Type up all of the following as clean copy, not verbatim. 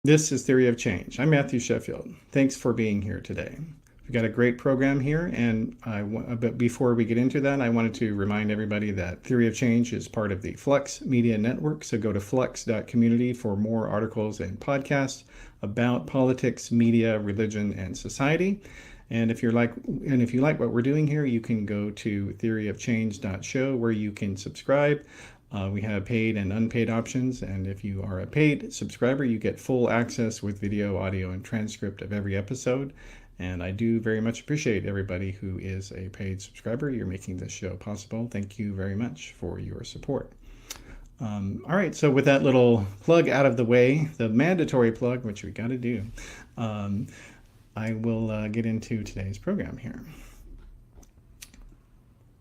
This is Theory of Change. I'm Matthew Sheffield. Thanks for being here today. We've got a great program here, but before we get into that, I wanted to remind everybody that Theory of Change is part of the Flux Media Network, so go to flux.community for more articles and podcasts about politics, media, religion, and society. And if you like what we're doing here, you can go to theoryofchange.show where you can subscribe. We have paid and unpaid options, and if you are a paid subscriber, you get full access with video, audio, and transcript of every episode. And I do very much appreciate everybody who is a paid subscriber. You're making this show possible. Thank you very much for your support. All right, so with that little plug out of the way, the mandatory plug, which we got to do, I will get into today's program here.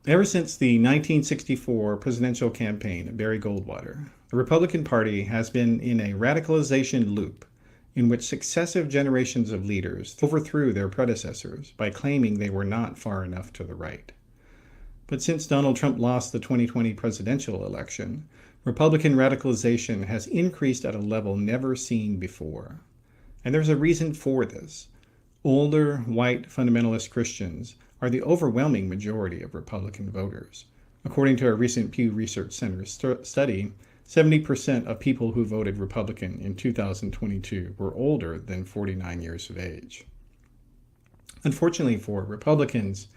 Ever since the 1964 presidential campaign of Barry Goldwater, the Republican Party has been in a radicalization loop in which successive generations of leaders overthrew their predecessors by claiming they were not far enough to the right. But since Donald Trump lost the 2020 presidential election, Republican radicalization has increased at a level never seen before. And there's a reason for this. Older, white fundamentalist Christians are the overwhelming majority of Republican voters. According to a recent Pew Research Center study, 70% of people who voted Republican in 2022 were older than 49 years of age. Unfortunately for Republicans,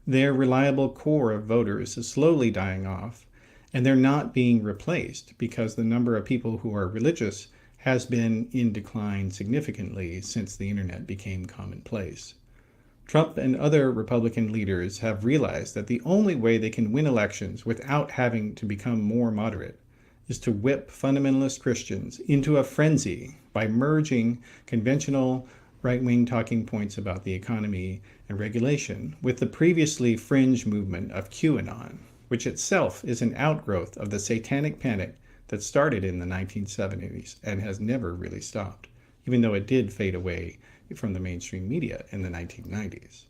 their reliable core of voters is slowly dying off, and they're not being replaced because the number of people who are religious has been in decline significantly since the internet became commonplace. Trump and other Republican leaders have realized that the only way they can win elections without having to become more moderate is to whip fundamentalist Christians into a frenzy by merging conventional right-wing talking points about the economy and regulation with the previously fringe movement of QAnon, which itself is an outgrowth of the satanic panic that started in the 1970s and has never really stopped, even though it did fade away from the mainstream media in the 1990s.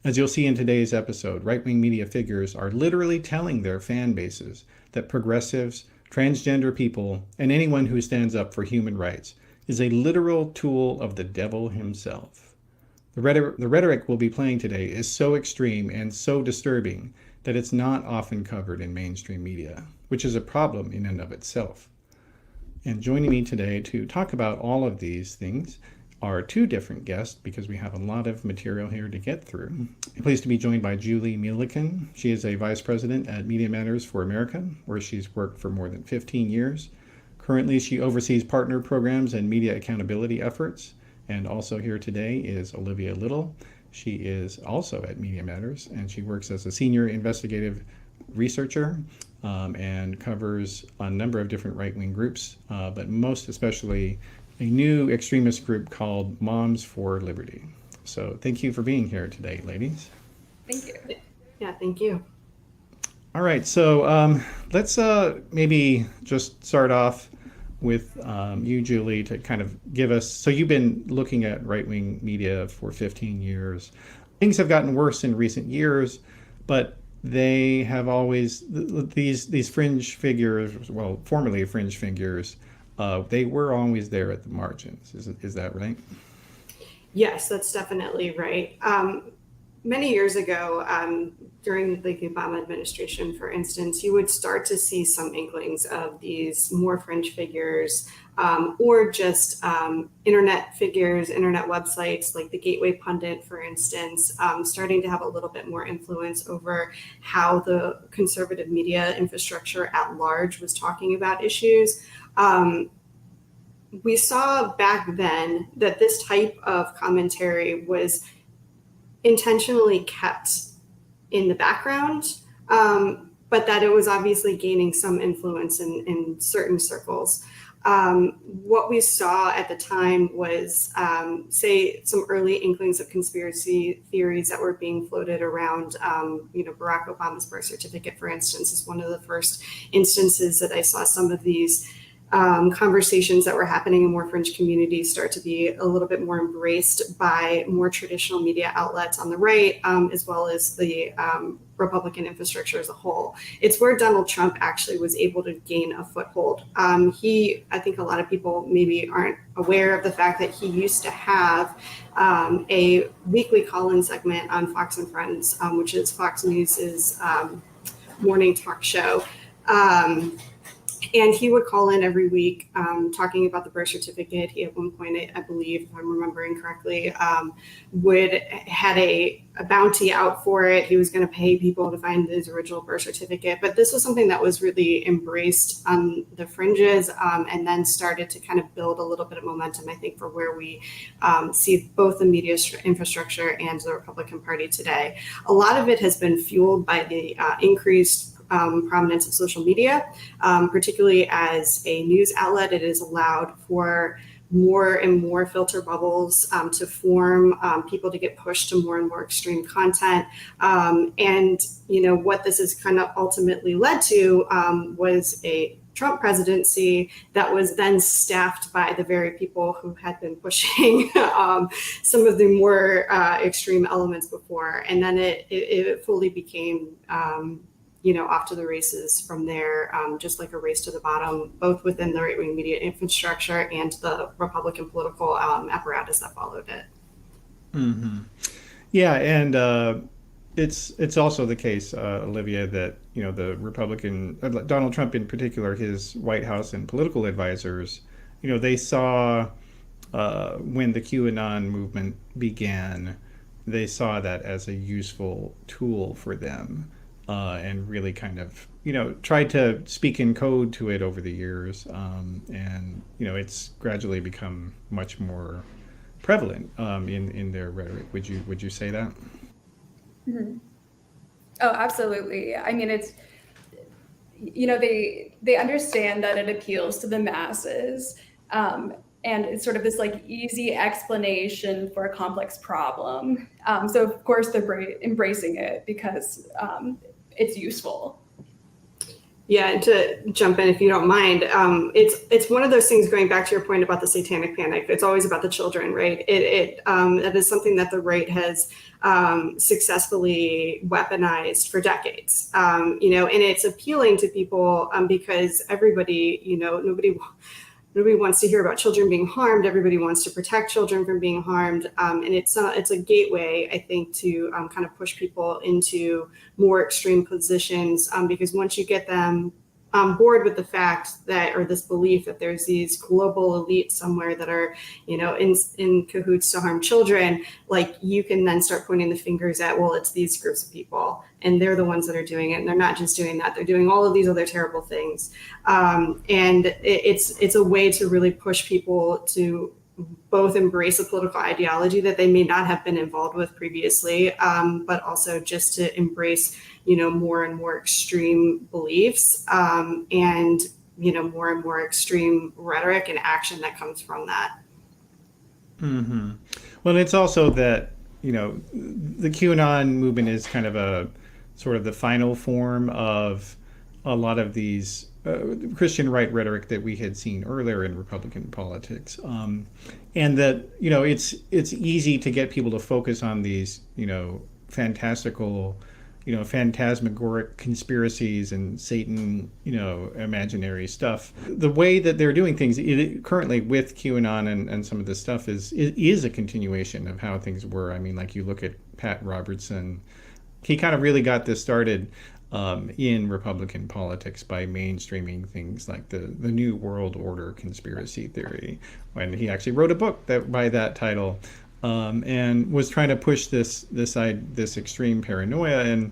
As you'll see in today's episode, right-wing media figures are literally telling their fan bases that progressives, transgender people, and anyone who stands up for human rights is a literal tool of the devil himself. The rhetoric we'll be playing today is so extreme and so disturbing that it's not often covered in mainstream media, which is a problem in and of itself. And joining me today to talk about all of these things are two different guests because we have a lot of material here to get through. I'm pleased to be joined by Julie Millican. She is a vice president at Media Matters for America, where she's worked for more than 15 years. Currently, she oversees partner programs and media accountability efforts. And also here today is Olivia Little. She is also at Media Matters, and she works as a senior investigative researcher and covers a number of different right-wing groups, but most especially a new extremist group called Moms for Liberty. So thank you for being here today, ladies. Thank you. Yeah, thank you. All right, so let's maybe just start off with you, Julie, to kind of give us, so you've been looking at right-wing media for 15 years. Things have gotten worse in recent years, but they have always, these fringe figures, well, formerly fringe figures, they were always there at the margins. Is that right? Yes, that's definitely right. Many years ago, during the Obama administration, for instance, you would start to see some inklings of these more fringe figures or just internet figures, internet websites like the Gateway Pundit, for instance, starting to have a little bit more influence over how the conservative media infrastructure at large was talking about issues. We saw back then that this type of commentary was intentionally kept in the background, but that it was obviously gaining some influence in certain circles. What we saw at the time was, say, some early inklings of conspiracy theories that were being floated around. Barack Obama's birth certificate, for instance, is one of the first instances that I saw some of these conversations that were happening in more fringe communities start to be a little bit more embraced by more traditional media outlets on the right, as well as the Republican infrastructure as a whole. It's where Donald Trump actually was able to gain a foothold. I think a lot of people maybe aren't aware of the fact that he used to have a weekly call-in segment on Fox and Friends, which is Fox News's morning talk show. And he would call in every week talking about the birth certificate. He at one point, I believe, if I'm remembering correctly, had a bounty out for it. He was going to pay people to find his original birth certificate. But this was something that was really embraced on the fringes and then started to kind of build a little bit of momentum, I think, for where we see both the media infrastructure and the Republican Party today. A lot of it has been fueled by the increased prominence of social media, particularly as a news outlet. It is allowed for more and more filter bubbles to form, people to get pushed to more and more extreme content. And, what this has kind of ultimately led to was a Trump presidency that was then staffed by the very people who had been pushing some of the more extreme elements before. And then it fully became off to the races from there, just like a race to the bottom, both within the right-wing media infrastructure and the Republican political apparatus that followed it. Mm-hmm. Yeah, and it's also the case, Olivia, that the Republican Donald Trump in particular, his White House and political advisors, they saw when the QAnon movement began, they saw that as a useful tool for them. And really kind of, tried to speak in code to it over the years. And, it's gradually become much more prevalent in their rhetoric. Would you say that? Mm-hmm. Oh, absolutely. I mean, it's, they understand that it appeals to the masses. And it's sort of this like easy explanation for a complex problem. So of course they're embracing it because it's useful. Yeah, and to jump in, if you don't mind, it's one of those things, going back to your point about the satanic panic. It's always about the children, right? That is something that the right has successfully weaponized for decades. And it's appealing to people because everybody, nobody wants to hear about children being harmed. Everybody wants to protect children from being harmed. And it's a gateway, I think, to kind of push people into more extreme positions, because once you get them on board with the fact that, or this belief that there's these global elites somewhere that are, in cahoots to harm children, like you can then start pointing the fingers at, well, it's these groups of people and they're the ones that are doing it. And they're not just doing that, they're doing all of these other terrible things. And it's a way to really push people to both embrace a political ideology that they may not have been involved with previously, but also just to embrace, more and more extreme beliefs, and, more and more extreme rhetoric and action that comes from that. Mm-hmm. Well, it's also that, the QAnon movement is kind of a sort of the final form of a lot of these Christian right rhetoric that we had seen earlier in Republican politics, and that it's easy to get people to focus on these fantastical, phantasmagoric conspiracies and Satan, imaginary stuff. The way that they're doing things currently with QAnon and some of this stuff is a continuation of how things were. I mean, like you look at Pat Robertson, he kind of really got this started in Republican politics by mainstreaming things like the New World Order conspiracy theory, when he actually wrote a book by that title, and was trying to push this extreme paranoia. And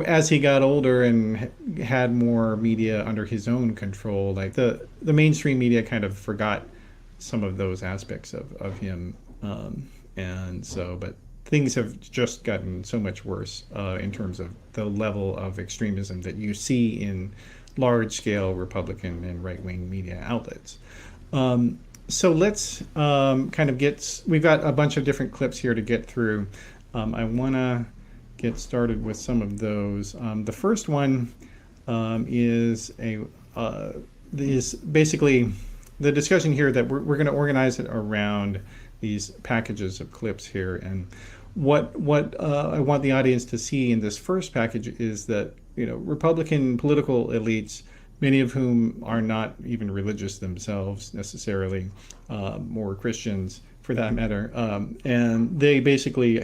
as he got older and had more media under his own control, like the mainstream media kind of forgot some of those aspects of him, and so but things have just gotten so much worse in terms of the level of extremism that you see in large-scale Republican and right-wing media outlets. So let's kind of we've got a bunch of different clips here to get through. I want to get started with some of those. The first one is These basically, the discussion here that we're going to organize it around these packages of clips here. And what I want the audience to see in this first package is that, Republican political elites, many of whom are not even religious themselves necessarily, more Christians for that matter, and they basically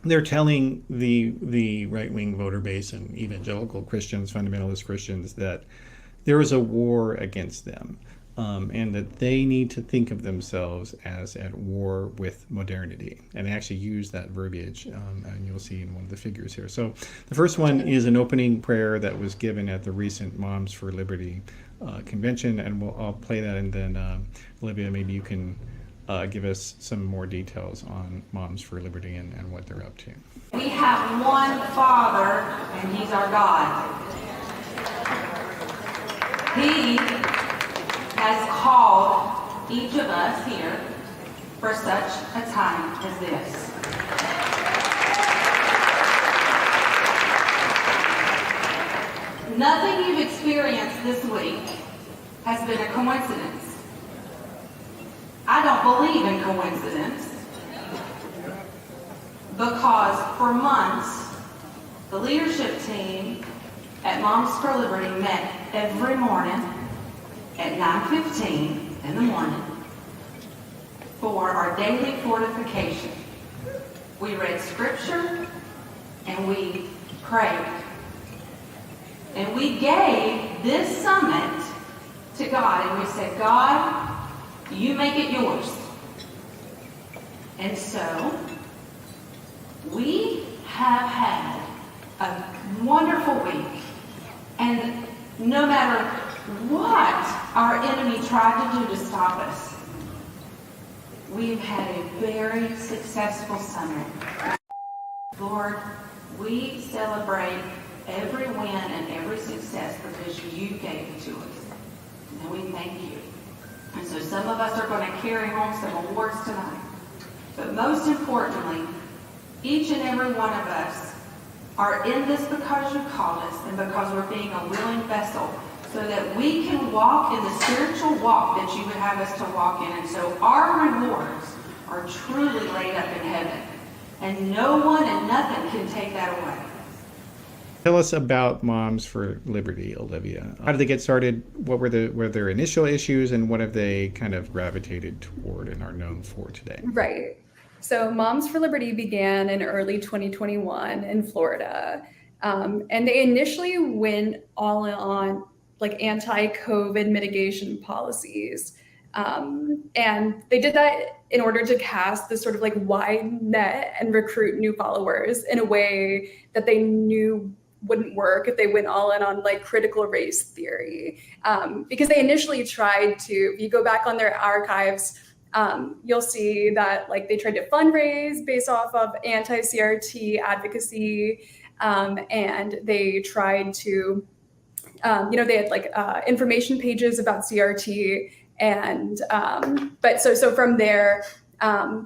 they're telling the right-wing voter base and evangelical Christians, fundamentalist Christians, that there is a war against them, and that they need to think of themselves as at war with modernity. And they actually use that verbiage, and you'll see in one of the figures here. So the first one is an opening prayer that was given at the recent Moms for Liberty convention, and I'll play that, and then Olivia, maybe you can give us some more details on Moms for Liberty and what they're up to. We have one Father, and He's our God. He has called each of us here for such a time as this. Nothing you've experienced this week has been a coincidence. I don't believe in coincidence because for months, the leadership team at Moms for Liberty met every morning at 9:15 in the morning for our daily fortification. We read scripture and we prayed. And we gave this summit to God, and we said, God, you make it yours. And so we have had a wonderful week. And no matter what our enemy tried to do to stop us, we've had a very successful summit. Lord, we celebrate every win and every success because you gave it to us. And we thank you. And so some of us are going to carry home some awards tonight. But most importantly, each and every one of us are in this because you called us and because we're being a willing vessel so that we can walk in the spiritual walk that you would have us to walk in. And so our rewards are truly laid up in heaven. And no one and nothing can take that away. Tell us about Moms for Liberty, Olivia. How did they get started? What were their initial issues, and what have they kind of gravitated toward and are known for today? Right. So Moms for Liberty began in early 2021 in Florida. And they initially went all in on like anti-COVID mitigation policies. And they did that in order to cast this sort of like wide net and recruit new followers in a way that they knew wouldn't work if they went all in on like critical race theory. Because they initially tried to, if you go back on their archives, you'll see that like they tried to fundraise based off of anti-CRT advocacy, and they tried to, they had like information pages about CRT, and but so from there,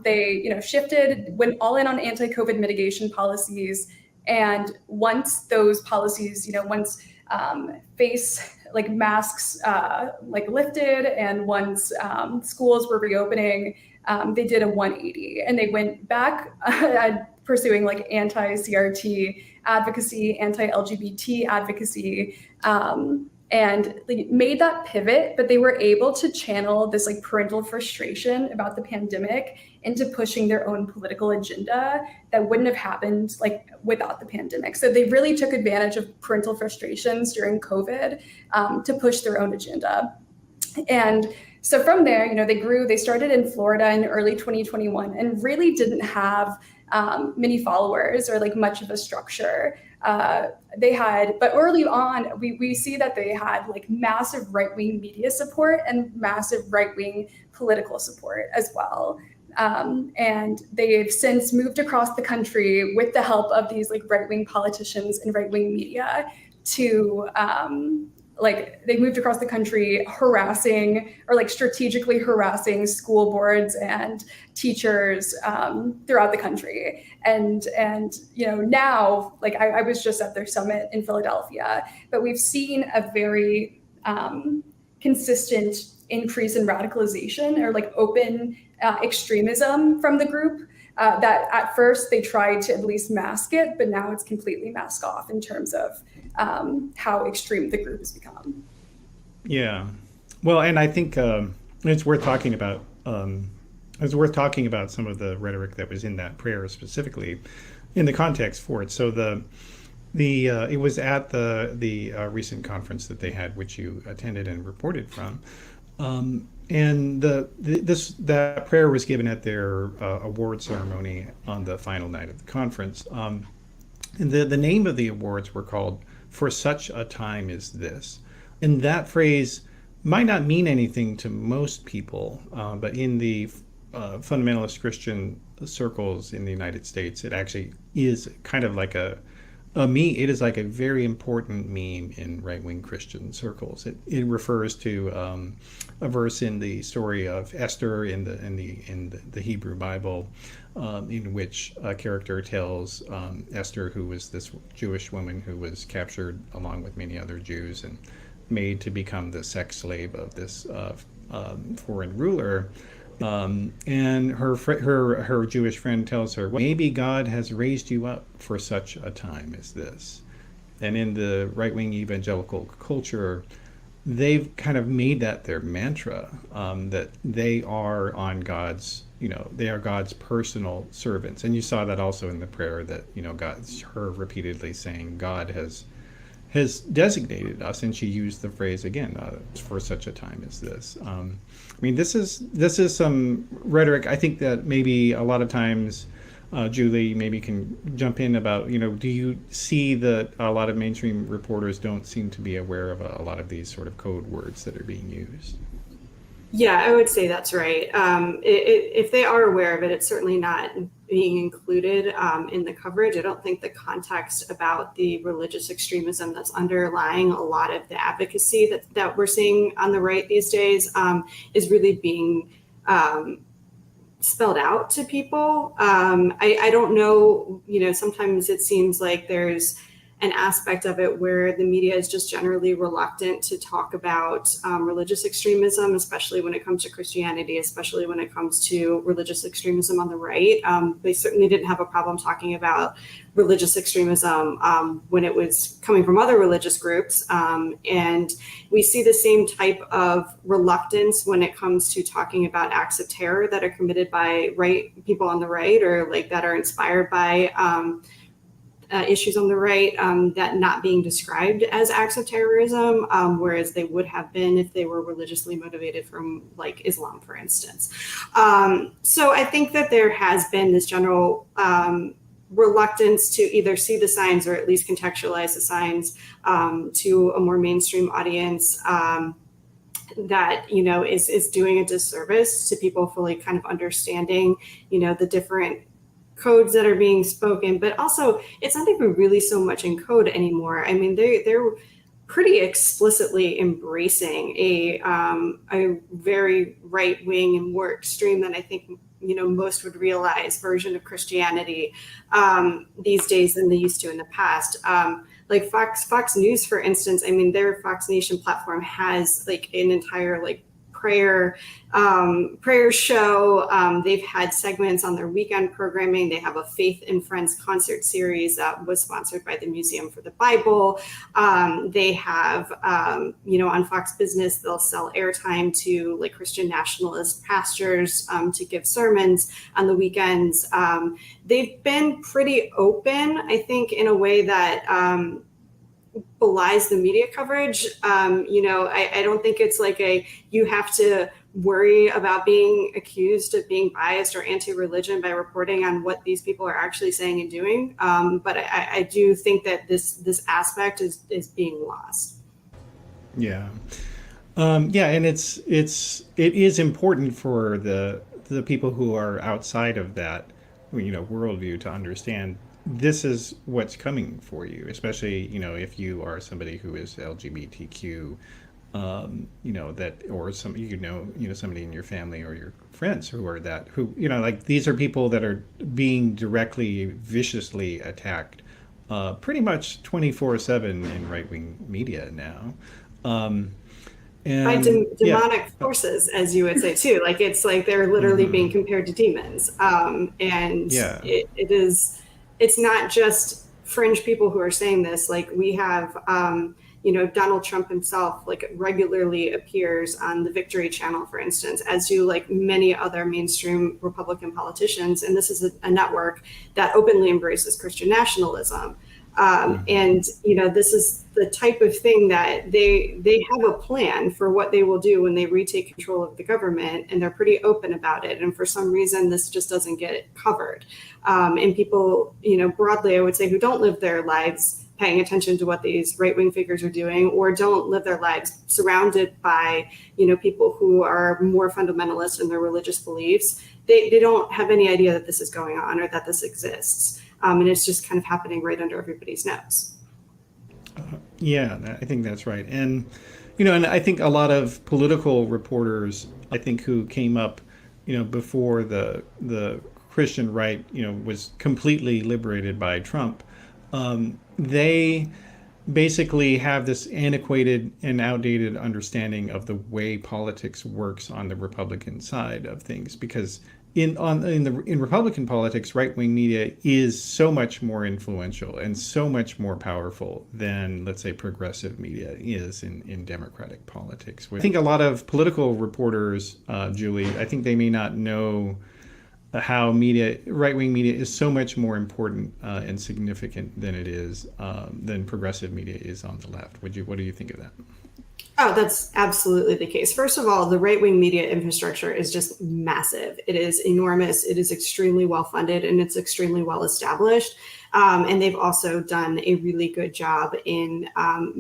they shifted, went all in on anti-COVID mitigation policies, and once those policies, once face like masks like lifted, and once schools were reopening, they did a 180, and they went back pursuing like anti-CRT advocacy, anti-LGBT advocacy, and they made that pivot, but they were able to channel this like parental frustration about the pandemic into pushing their own political agenda that wouldn't have happened like without the pandemic. So they really took advantage of parental frustrations during COVID to push their own agenda. And so from there, they grew. They started in Florida in early 2021 and really didn't have many followers or like much of a structure. But early on, we see that they had like massive right-wing media support and massive right-wing political support as well. And they've since moved across the country with the help of these like right-wing politicians and right-wing media to they moved across the country harassing or like strategically harassing school boards and teachers throughout the country. And now, like I was just at their summit in Philadelphia, but we've seen a very consistent increase in radicalization or like open extremism from the group. That at first they tried to at least mask it, but now it's completely masked off in terms of how extreme the group has become. Yeah, well, and I think it's worth talking about. It's worth talking about some of the rhetoric that was in that prayer specifically, in the context for it. So it was at the recent conference that they had, which you attended and reported from, and that prayer was given at their award ceremony on the final night of the conference. And the name of the awards were called "For Such a Time as This," and that phrase might not mean anything to most people, but in the fundamentalist Christian circles in the United States, it actually is kind of like it is like a very important meme in right-wing Christian circles. It refers to a verse in the story of Esther in the Hebrew Bible, in which a character tells Esther, who was this Jewish woman who was captured along with many other Jews and made to become the sex slave of this foreign ruler. And her Jewish friend tells her, well, maybe God has raised you up for such a time as this. And in the right-wing evangelical culture, they've kind of made that their mantra, that they are they are God's personal servants. And you saw that also in the prayer that, her repeatedly saying God has designated us, and she used the phrase again, for such a time as this. This is some rhetoric. I think that maybe a lot of times, Julie maybe can jump in about, do you see that a lot of mainstream reporters don't seem to be aware of a lot of these sort of code words that are being used? Yeah, I would say that's right. If they are aware of it, it's certainly not being included in the coverage. I don't think the context about the religious extremism that's underlying a lot of the advocacy that we're seeing on the right these days is really being spelled out to people. I don't know, sometimes it seems like there's an aspect of it where the media is just generally reluctant to talk about religious extremism, especially when it comes to Christianity, especially when it comes to religious extremism on the right. They certainly didn't have a problem talking about religious extremism when it was coming from other religious groups. And we see the same type of reluctance when it comes to talking about acts of terror that are committed by people on the right, or like that are inspired by issues on the right, that not being described as acts of terrorism, whereas they would have been if they were religiously motivated from like Islam, for instance. So I think that there has been this general reluctance to either see the signs or at least contextualize the signs to a more mainstream audience that, is doing a disservice to people fully kind of understanding, the different codes that are being spoken, but also it's not even really so much in code anymore. They're pretty explicitly embracing a very right wing and more extreme than I think most would realize version of Christianity these days than they used to in the past. Like Fox News, for instance, their Fox Nation platform has like an entire prayer show. They've had segments on their weekend programming. They have a Faith and Friends concert series that was sponsored by the Museum for the Bible. They have, on Fox Business, they'll sell airtime to like Christian nationalist pastors to give sermons on the weekends. They've been pretty open, I think, in a way that belies the media coverage. I don't think it's like you have to worry about being accused of being biased or anti-religion by reporting on what these people are actually saying and doing. But I do think that this aspect is being lost. Yeah. And it is important for the people who are outside of that, worldview to understand this is what's coming for you, especially, if you are somebody who is LGBTQ, that, or somebody in your family or your friends who are that, these are people that are being directly, viciously attacked, pretty much 24/7 in right-wing media now. By And demonic forces, as you would say too. Like it's like they're literally being compared to demons, and yeah, it's not just fringe people who are saying this. Like we have, Donald Trump himself, like regularly appears on the Victory Channel, for instance, as do like many other mainstream Republican politicians. And this is a network that openly embraces Christian nationalism. And this is the type of thing that they have a plan for what they will do when they retake control of the government, and they're pretty open about it. And for some reason, this just doesn't get covered. And people, broadly, I would say, who don't live their lives paying attention to what these right-wing figures are doing, or don't live their lives surrounded by, people who are more fundamentalist in their religious beliefs, they don't have any idea that this is going on or that this exists. And it's just kind of happening right under everybody's nose. yeah, I think that's right. And, and I think a lot of political reporters, I think, who came up, before the Christian right, was completely liberated by Trump, they basically have this antiquated and outdated understanding of the way politics works on the Republican side of things, because in Republican politics, right-wing media is so much more influential and so much more powerful than, let's say, progressive media is in Democratic politics. I think a lot of political reporters, Julie, I think they may not know how right-wing media is so much more important and significant than it is than progressive media is on the left. What do you think of that? Oh, that's absolutely the case. First of all, the right-wing media infrastructure is just massive. It is enormous. It is extremely well funded, and it's extremely well established. And they've also done a really good job in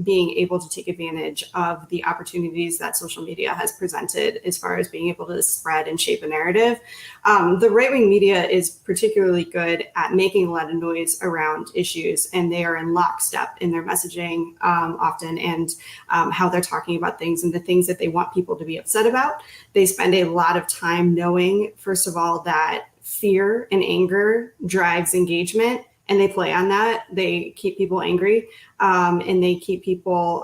being able to take advantage of the opportunities that social media has presented as far as being able to spread and shape a narrative. The right-wing media is particularly good at making a lot of noise around issues, and they are in lockstep in their messaging often, and how they're talking about things and the things that they want people to be upset about. They spend a lot of time knowing, first of all, that fear and anger drives engagement. And they play on that. They keep people angry, and they keep people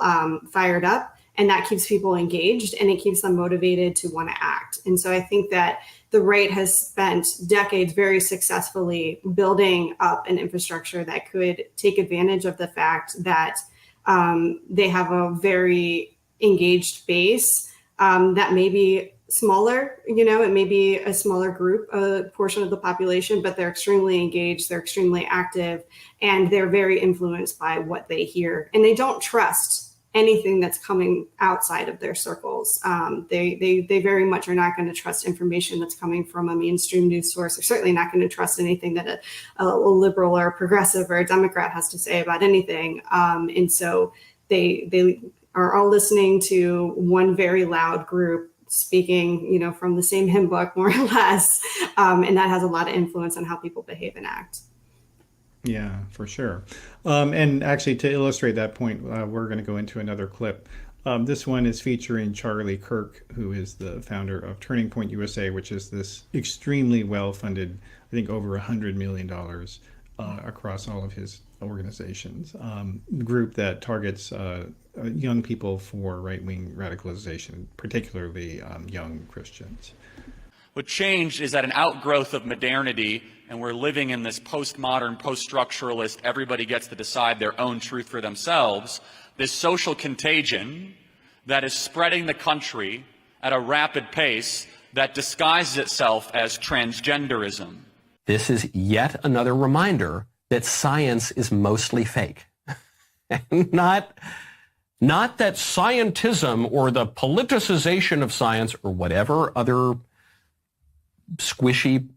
fired up, and that keeps people engaged, and it keeps them motivated to want to act. And so I think that the right has spent decades very successfully building up an infrastructure that could take advantage of the fact that they have a very engaged base that may be smaller, it may be a smaller group, a portion of the population, but they're extremely engaged, they're extremely active, and they're very influenced by what they hear. And they don't trust anything that's coming outside of their circles. They very much are not going to trust information that's coming from a mainstream news source. They're certainly not going to trust anything that a liberal or a progressive or a Democrat has to say about anything. And so they are all listening to one very loud group speaking, from the same hymn book, more or less. And that has a lot of influence on how people behave and act. Yeah, for sure. And actually, to illustrate that point, we're going to go into another clip. This one is featuring Charlie Kirk, who is the founder of Turning Point USA, which is this extremely well-funded, I think over $100 million across all of his organizations, group that targets young people for right-wing radicalization, particularly young Christians. What changed is that an outgrowth of modernity, and we're living in this postmodern, post-structuralist, everybody gets to decide their own truth for themselves, this social contagion that is spreading the country at a rapid pace that disguises itself as transgenderism. This is yet another reminder that science is mostly fake. Not that scientism or the politicization of science or whatever other squishy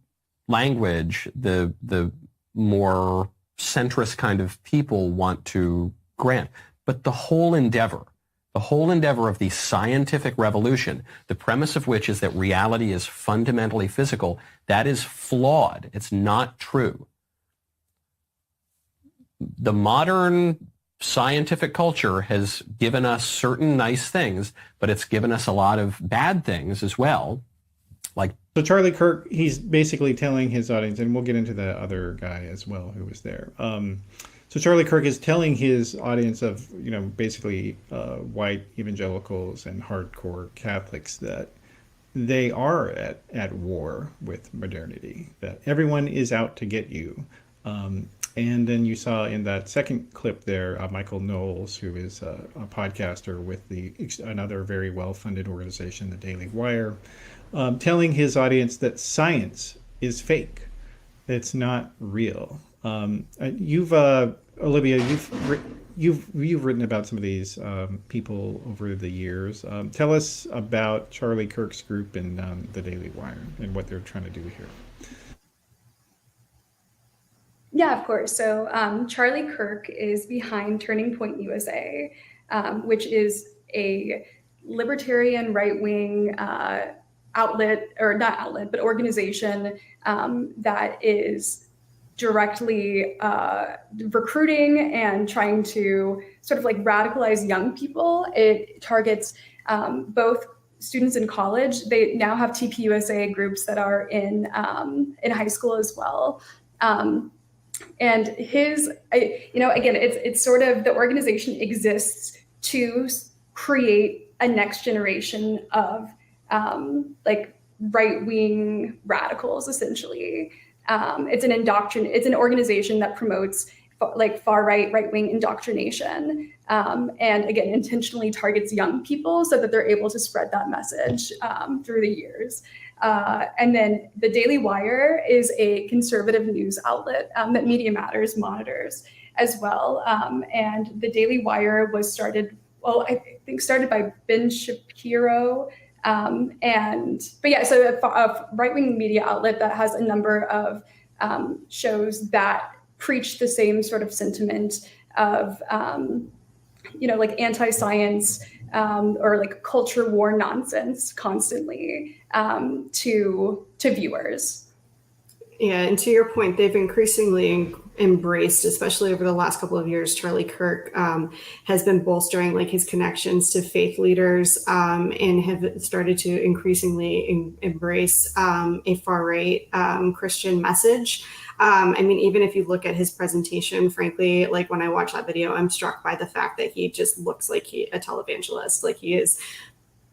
language the more centrist kind of people want to grant, but the whole endeavor of the scientific revolution, the premise of which is that reality is fundamentally physical, that is flawed. It's not true. The modern scientific culture has given us certain nice things, but it's given us a lot of bad things as well. So Charlie Kirk, he's basically telling his audience, and we'll get into the other guy as well who was there. So Charlie Kirk is telling his audience of, basically white evangelicals and hardcore Catholics that they are at war with modernity, that everyone is out to get you. And then you saw in that second clip there, Michael Knowles, who is a podcaster with another very well-funded organization, the Daily Wire, telling his audience that science is fake. It's not real. Olivia, you've written about some of these people over the years. Tell us about Charlie Kirk's group and the Daily Wire and what they're trying to do here. Yeah, of course. So Charlie Kirk is behind Turning Point USA, which is a libertarian right-wing outlet, or not outlet, but organization that is directly recruiting and trying to sort of like radicalize young people. It targets both students in college. They now have TPUSA groups that are in high school as well. And again, it's sort of, the organization exists to create a next generation of like right-wing radicals, essentially. It's an organization that promotes like right-wing indoctrination, and again, intentionally targets young people so that they're able to spread that message through the years. And then the Daily Wire is a conservative news outlet that Media Matters monitors as well. And the Daily Wire was started by Ben Shapiro. So a right-wing media outlet that has a number of shows that preach the same sort of sentiment of, like anti-science or like culture war nonsense constantly to viewers. Yeah, and to your point, they've increasingly embraced, especially over the last couple of years, Charlie Kirk has been bolstering like his connections to faith leaders and have started to increasingly embrace a far-right Christian message. Even if you look at his presentation, frankly, like when I watch that video, I'm struck by the fact that he just looks like a televangelist. Like he is,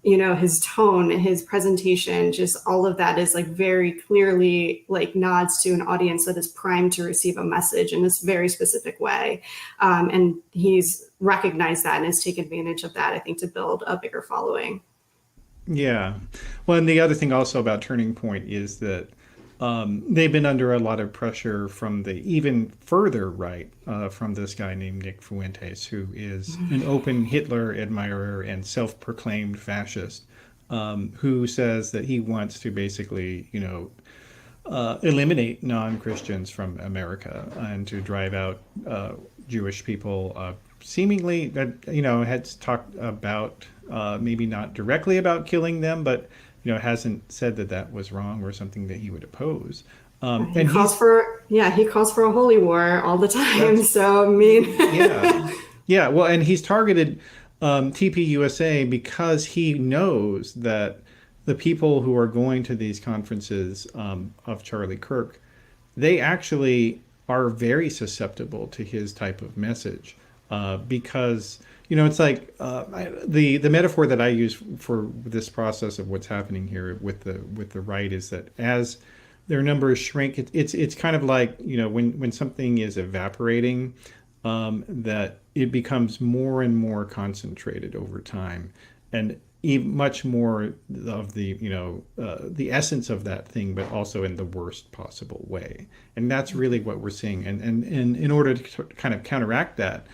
his tone, his presentation, just all of that is like very clearly like nods to an audience that is primed to receive a message in this very specific way. And he's recognized that and has taken advantage of that, I think, to build a bigger following. Yeah. Well, and the other thing also about Turning Point is that they've been under a lot of pressure from the even further right, from this guy named Nick Fuentes, who is an open Hitler admirer and self-proclaimed fascist, who says that he wants to basically, eliminate non-Christians from America and to drive out Jewish people. Seemingly, that had talked about maybe not directly about killing them, but hasn't said that was wrong or something that he would oppose. He calls for a holy war all the time. So I mean, yeah. Well, and he's targeted TPUSA because he knows that the people who are going to these conferences of Charlie Kirk, they actually are very susceptible to his type of message because. It's like the metaphor that I use for this process of what's happening here with the right is that as their numbers shrink, it's kind of like when something is evaporating, that it becomes more and more concentrated over time, and even much more of the essence of that thing, but also in the worst possible way. And that's really what we're seeing. And in order to kind of counteract that.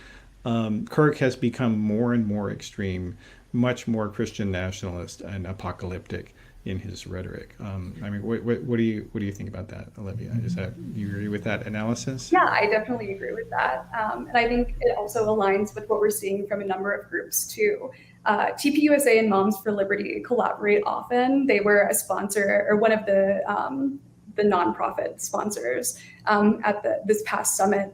Kirk has become more and more extreme, much more Christian nationalist and apocalyptic in his rhetoric. What do you think about that, Olivia? You agree with that analysis? Yeah, I definitely agree with that, and I think it also aligns with what we're seeing from a number of groups too. TPUSA and Moms for Liberty collaborate often. They were a sponsor or one of the nonprofit sponsors at this past summit.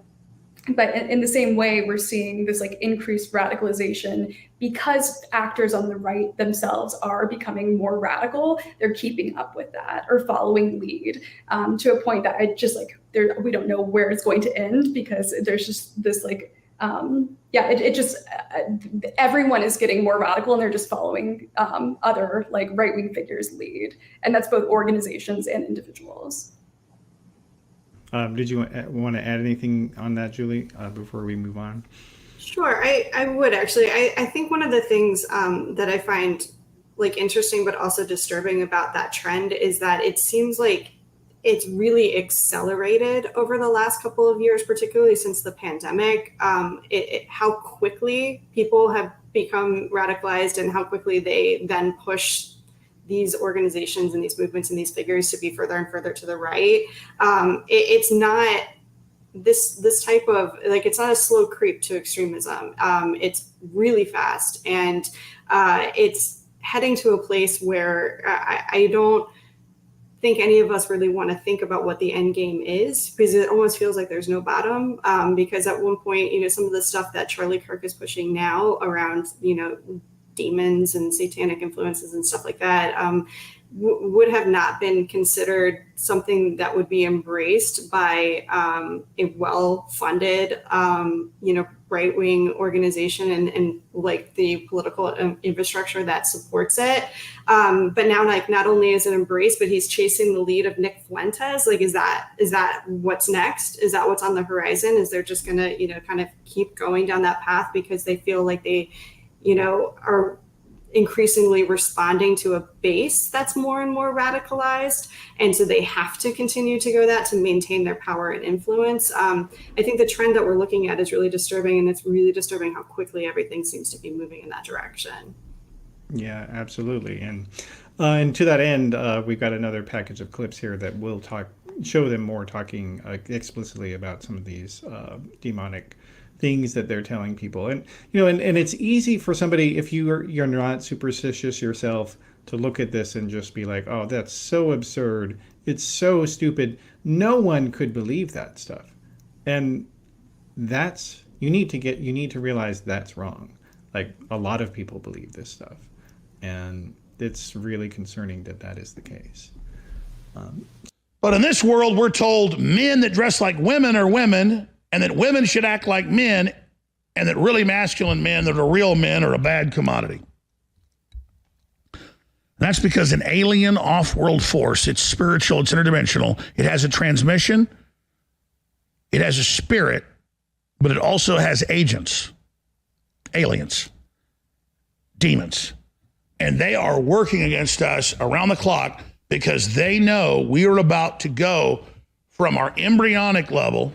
But in the same way, we're seeing this like increased radicalization because actors on the right themselves are becoming more radical. They're keeping up with that or following lead to a point that I just like we don't know where it's going to end, because there's just this like everyone is getting more radical and they're just following other like right-wing figures lead, and that's both organizations and individuals. Did you want to add anything on that, Julie, before we move on? Sure, I would actually. I think one of the things that I find like interesting but also disturbing about that trend is that it seems like it's really accelerated over the last couple of years, particularly since the pandemic. How quickly people have become radicalized and how quickly they then push these organizations and these movements and these figures to be further and further to the right. It's not this type of like, it's not a slow creep to extremism. It's really fast, and it's heading to a place where I don't think any of us really want to think about what the end game is, because it almost feels like there's no bottom. Because at one point, some of the stuff that Charlie Kirk is pushing now around, demons and satanic influences and stuff like that would have not been considered something that would be embraced by a well-funded, right-wing organization and like the political infrastructure that supports it. But now, like, not only is it embraced, but he's chasing the lead of Nick Fuentes. Like, is that what's next? Is that what's on the horizon? Is they're just gonna, kind of keep going down that path because they feel like they, are increasingly responding to a base that's more and more radicalized, and so they have to continue to go that to maintain their power and influence. I think the trend that we're looking at is really disturbing, and it's really disturbing how quickly everything seems to be moving in that direction. Yeah, absolutely. And to that end, we've got another package of clips here that will show them more talking explicitly about some of these demonic things that they're telling people. And and it's easy for somebody, if you're not superstitious yourself, to look at this and just be like, oh, that's so absurd, it's so stupid, no one could believe that stuff. And that's you need to realize that's wrong. Like, a lot of people believe this stuff, and it's really concerning that is the case. But in this world, we're told men that dress like women are women, and that women should act like men, and that really masculine men that are real men are a bad commodity. That's because an alien off-world force, it's spiritual, it's interdimensional, it has a transmission, it has a spirit, but it also has agents, aliens, demons. And they are working against us around the clock because they know we are about to go from our embryonic level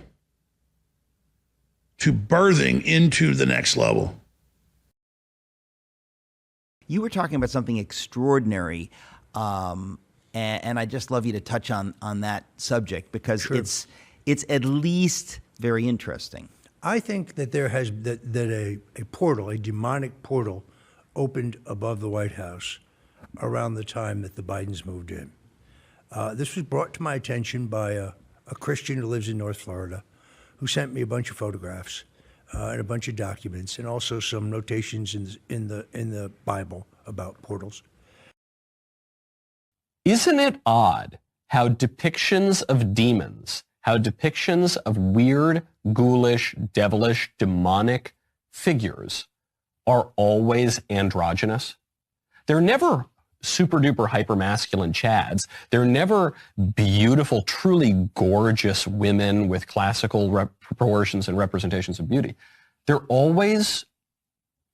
to birthing into the next level. You were talking about something extraordinary, and I'd just love you to touch on that subject, because Sure. it's at least very interesting. I think that there has that a portal, a demonic portal, opened above the White House around the time that the Bidens moved in. This was brought to my attention by a Christian who lives in North Florida, who sent me a bunch of photographs and a bunch of documents, and also some notations in the Bible about portals. Isn't it odd how depictions of demons, how depictions of weird, ghoulish, devilish, demonic figures are always androgynous? They're never super-duper hyper-masculine chads. They're never beautiful, truly gorgeous women with classical proportions and representations of beauty. They're always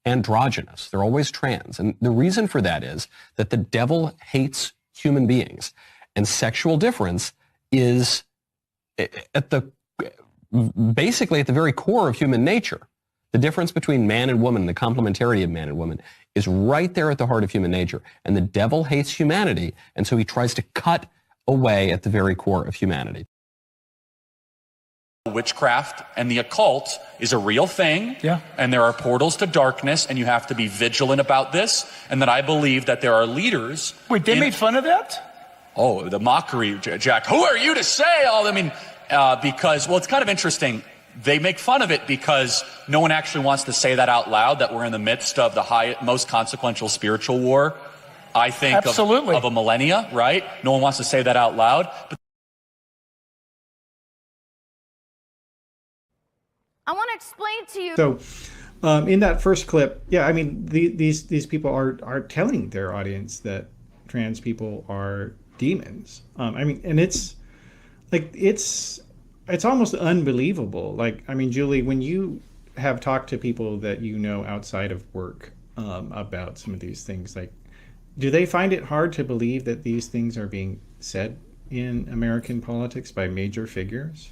androgynous. They're always trans. And the reason for that is that the devil hates human beings. And sexual difference is basically at the very core of human nature. The difference between man and woman, the complementarity of man and woman, is right there at the heart of human nature. And the devil hates humanity, and so he tries to cut away at the very core of humanity. Witchcraft and the occult is a real thing. Yeah. And there are portals to darkness, and you have to be vigilant about this. And that I believe that there are leaders. Wait, they made fun of that? Oh, the mockery, Jack. Who are you to say all? I mean, because, well, it's kind of interesting. they make fun of it because no one actually wants to say that out loud, that we're in the midst of the most consequential spiritual war, I think, of a millennia, right? No one wants to say that out loud. But I want to explain to you. So in that first clip, yeah, I mean, these people are telling their audience that trans people are demons. I mean, and it's like, it's almost unbelievable. Like, I mean, Julie, when you have talked to people that you know outside of work about some of these things, like, do they find it hard to believe that these things are being said in American politics by major figures?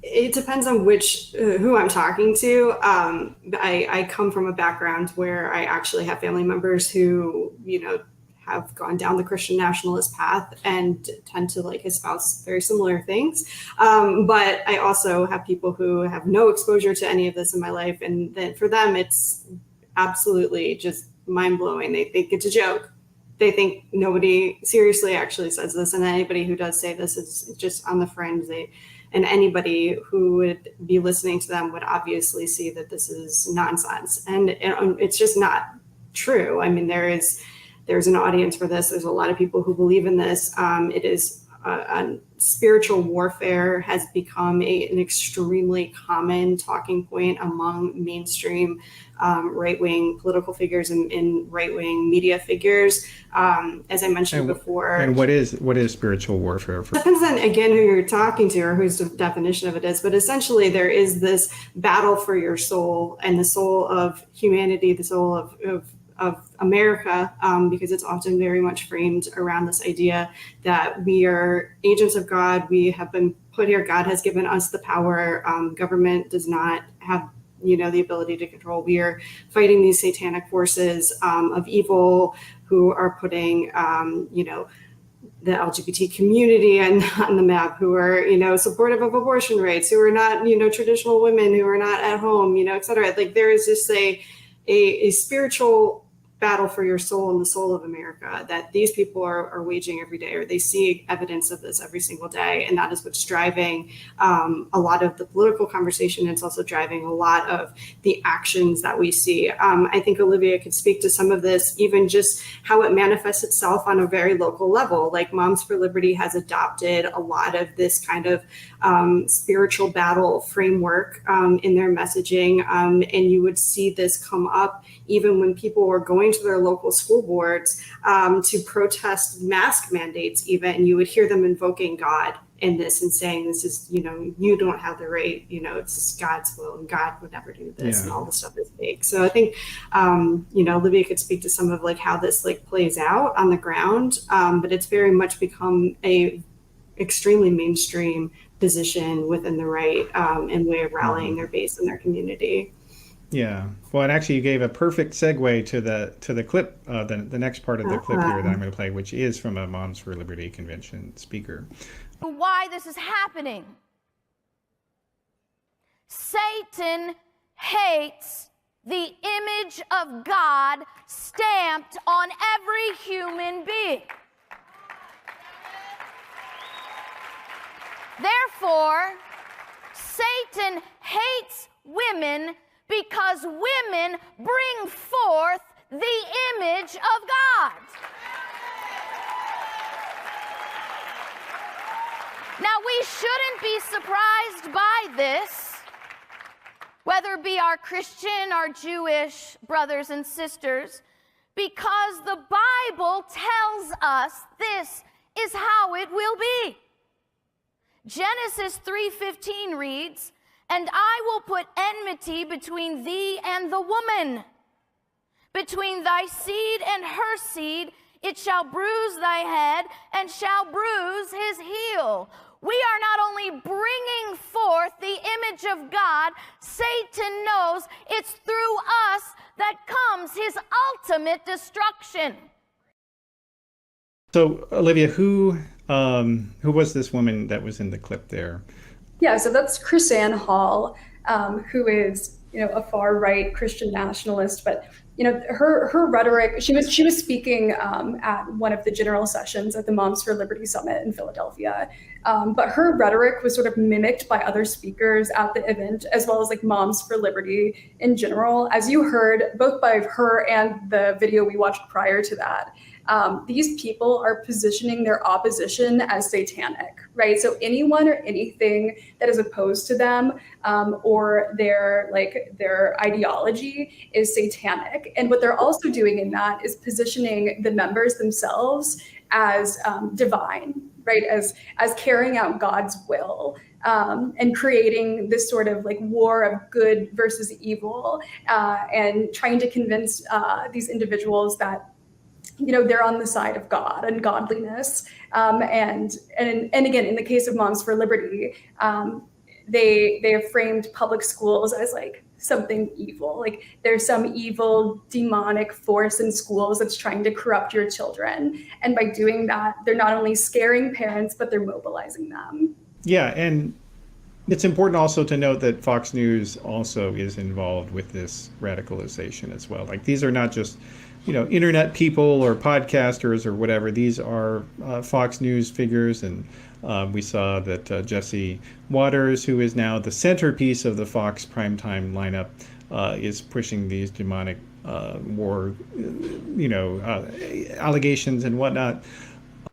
It depends on who I'm talking to. I come from a background where I actually have family members who, have gone down the Christian nationalist path and tend to espouse very similar things. But I also have people who have no exposure to any of this in my life. And then for them, it's absolutely just mind blowing. They think it's a joke. They think nobody seriously actually says this. And anybody who does say this is just on the fringe. And anybody who would be listening to them would obviously see that this is nonsense. And it's just not true. I mean, there's an audience for this. There's a lot of people who believe in this. It is spiritual warfare has become an extremely common talking point among mainstream right-wing political figures and right-wing media figures. As I mentioned before. And what is spiritual warfare? Depends on, again, who you're talking to or whose definition of it is. But essentially, there is this battle for your soul and the soul of humanity, the soul of America, because it's often very much framed around this idea that we are agents of God. We have been put here. God has given us the power. Government does not have, the ability to control. We are fighting these satanic forces of evil who are putting, the LGBT community on the map, who are, supportive of abortion rights, who are not, traditional women, who are not at home, et cetera. Like, there is just a spiritual battle for your soul and the soul of America that these people are waging every day, or they see evidence of this every single day. And that is what's driving a lot of the political conversation. It's also driving a lot of the actions that we see. I think Olivia could speak to some of this, even just how it manifests itself on a very local level. Like, Moms for Liberty has adopted a lot of this kind of spiritual battle framework in their messaging. And you would see this come up even when people were going to their local school boards to protest mask mandates. Even you would hear them invoking God in this and saying, this is, you don't have the right, it's God's will and God would never do this, and all this stuff is fake. So I think, Olivia could speak to some of how this plays out on the ground, but it's very much become a extremely mainstream position within the right and way of rallying their base and their community. Yeah. Well, and actually you gave a perfect segue to the clip, the next part of the clip here that I'm going to play, which is from a Moms for Liberty convention speaker. Why this is happening. Satan hates the image of God stamped on every human being. Therefore, Satan hates women because women bring forth the image of God. Now, we shouldn't be surprised by this, whether it be our Christian or Jewish brothers and sisters, because the Bible tells us this is how it will be. Genesis 3:15 reads, "And I will put enmity between thee and the woman, between thy seed and her seed. It shall bruise thy head and shall bruise his heel." We are not only bringing forth the image of God, Satan knows it's through us that comes his ultimate destruction. So, Olivia, who was this woman that was in the clip there? Yeah, so that's Chris Ann Hall, who is, a far right Christian nationalist, but her rhetoric. She was speaking at one of the general sessions at the Moms for Liberty Summit in Philadelphia, but her rhetoric was sort of mimicked by other speakers at the event, as well as like Moms for Liberty in general, as you heard both by her and the video we watched prior to that. These people are positioning their opposition as satanic, right? So anyone or anything that is opposed to them or their ideology is satanic. And what they're also doing in that is positioning the members themselves as divine, right? As carrying out God's will. And creating this sort of like war of good versus evil, and trying to convince these individuals that they're on the side of God and godliness. And again, in the case of Moms for Liberty, they have framed public schools as like something evil. Like there's some evil demonic force in schools that's trying to corrupt your children. And by doing that, they're not only scaring parents, but they're mobilizing them. Yeah, and it's important also to note that Fox News also is involved with this radicalization as well. Like these are not just internet people or podcasters or whatever. These are Fox News figures, and we saw that Jesse Waters, who is now the centerpiece of the Fox primetime lineup, is pushing these demonic war, allegations and whatnot.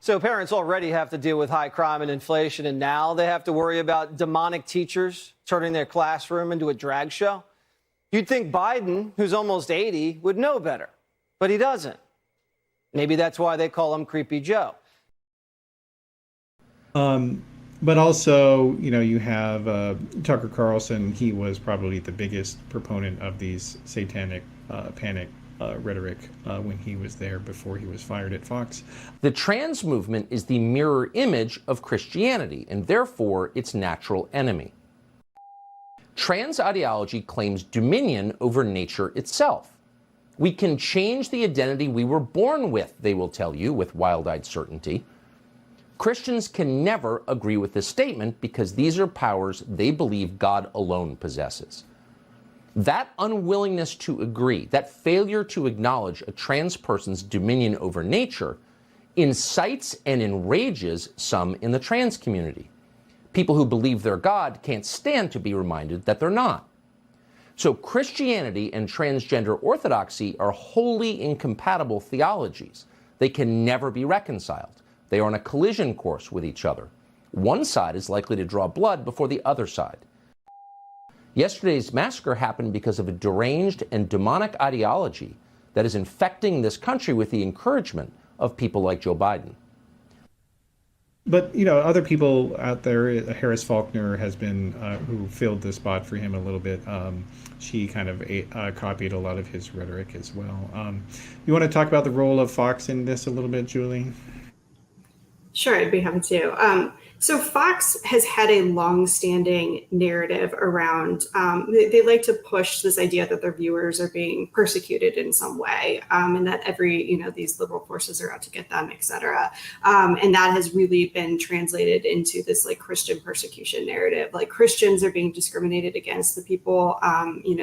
So parents already have to deal with high crime and inflation, and now they have to worry about demonic teachers turning their classroom into a drag show. You'd think Biden, who's almost 80, would know better. But he doesn't. Maybe that's why they call him Creepy Joe. But also, you have Tucker Carlson. He was probably the biggest proponent of these satanic panic rhetoric when he was there before he was fired at Fox. The trans movement is the mirror image of Christianity and therefore its natural enemy. Trans ideology claims dominion over nature itself. We can change the identity we were born with, they will tell you with wild-eyed certainty. Christians can never agree with this statement because these are powers they believe God alone possesses. That unwillingness to agree, that failure to acknowledge a trans person's dominion over nature, incites and enrages some in the trans community. People who believe they're God can't stand to be reminded that they're not. So Christianity and transgender orthodoxy are wholly incompatible theologies. They can never be reconciled. They are on a collision course with each other. One side is likely to draw blood before the other side. Yesterday's massacre happened because of a deranged and demonic ideology that is infecting this country with the encouragement of people like Joe Biden. But, other people out there, Harris Faulkner has been, who filled the spot for him a little bit. She kind of copied a lot of his rhetoric as well. You want to talk about the role of Fox in this a little bit, Julie? Sure, I'd be happy to. So Fox has had a long-standing narrative around, they like to push this idea that their viewers are being persecuted in some way, and that these liberal forces are out to get them, et cetera. And that has really been translated into this like Christian persecution narrative. Like Christians are being discriminated against. The people,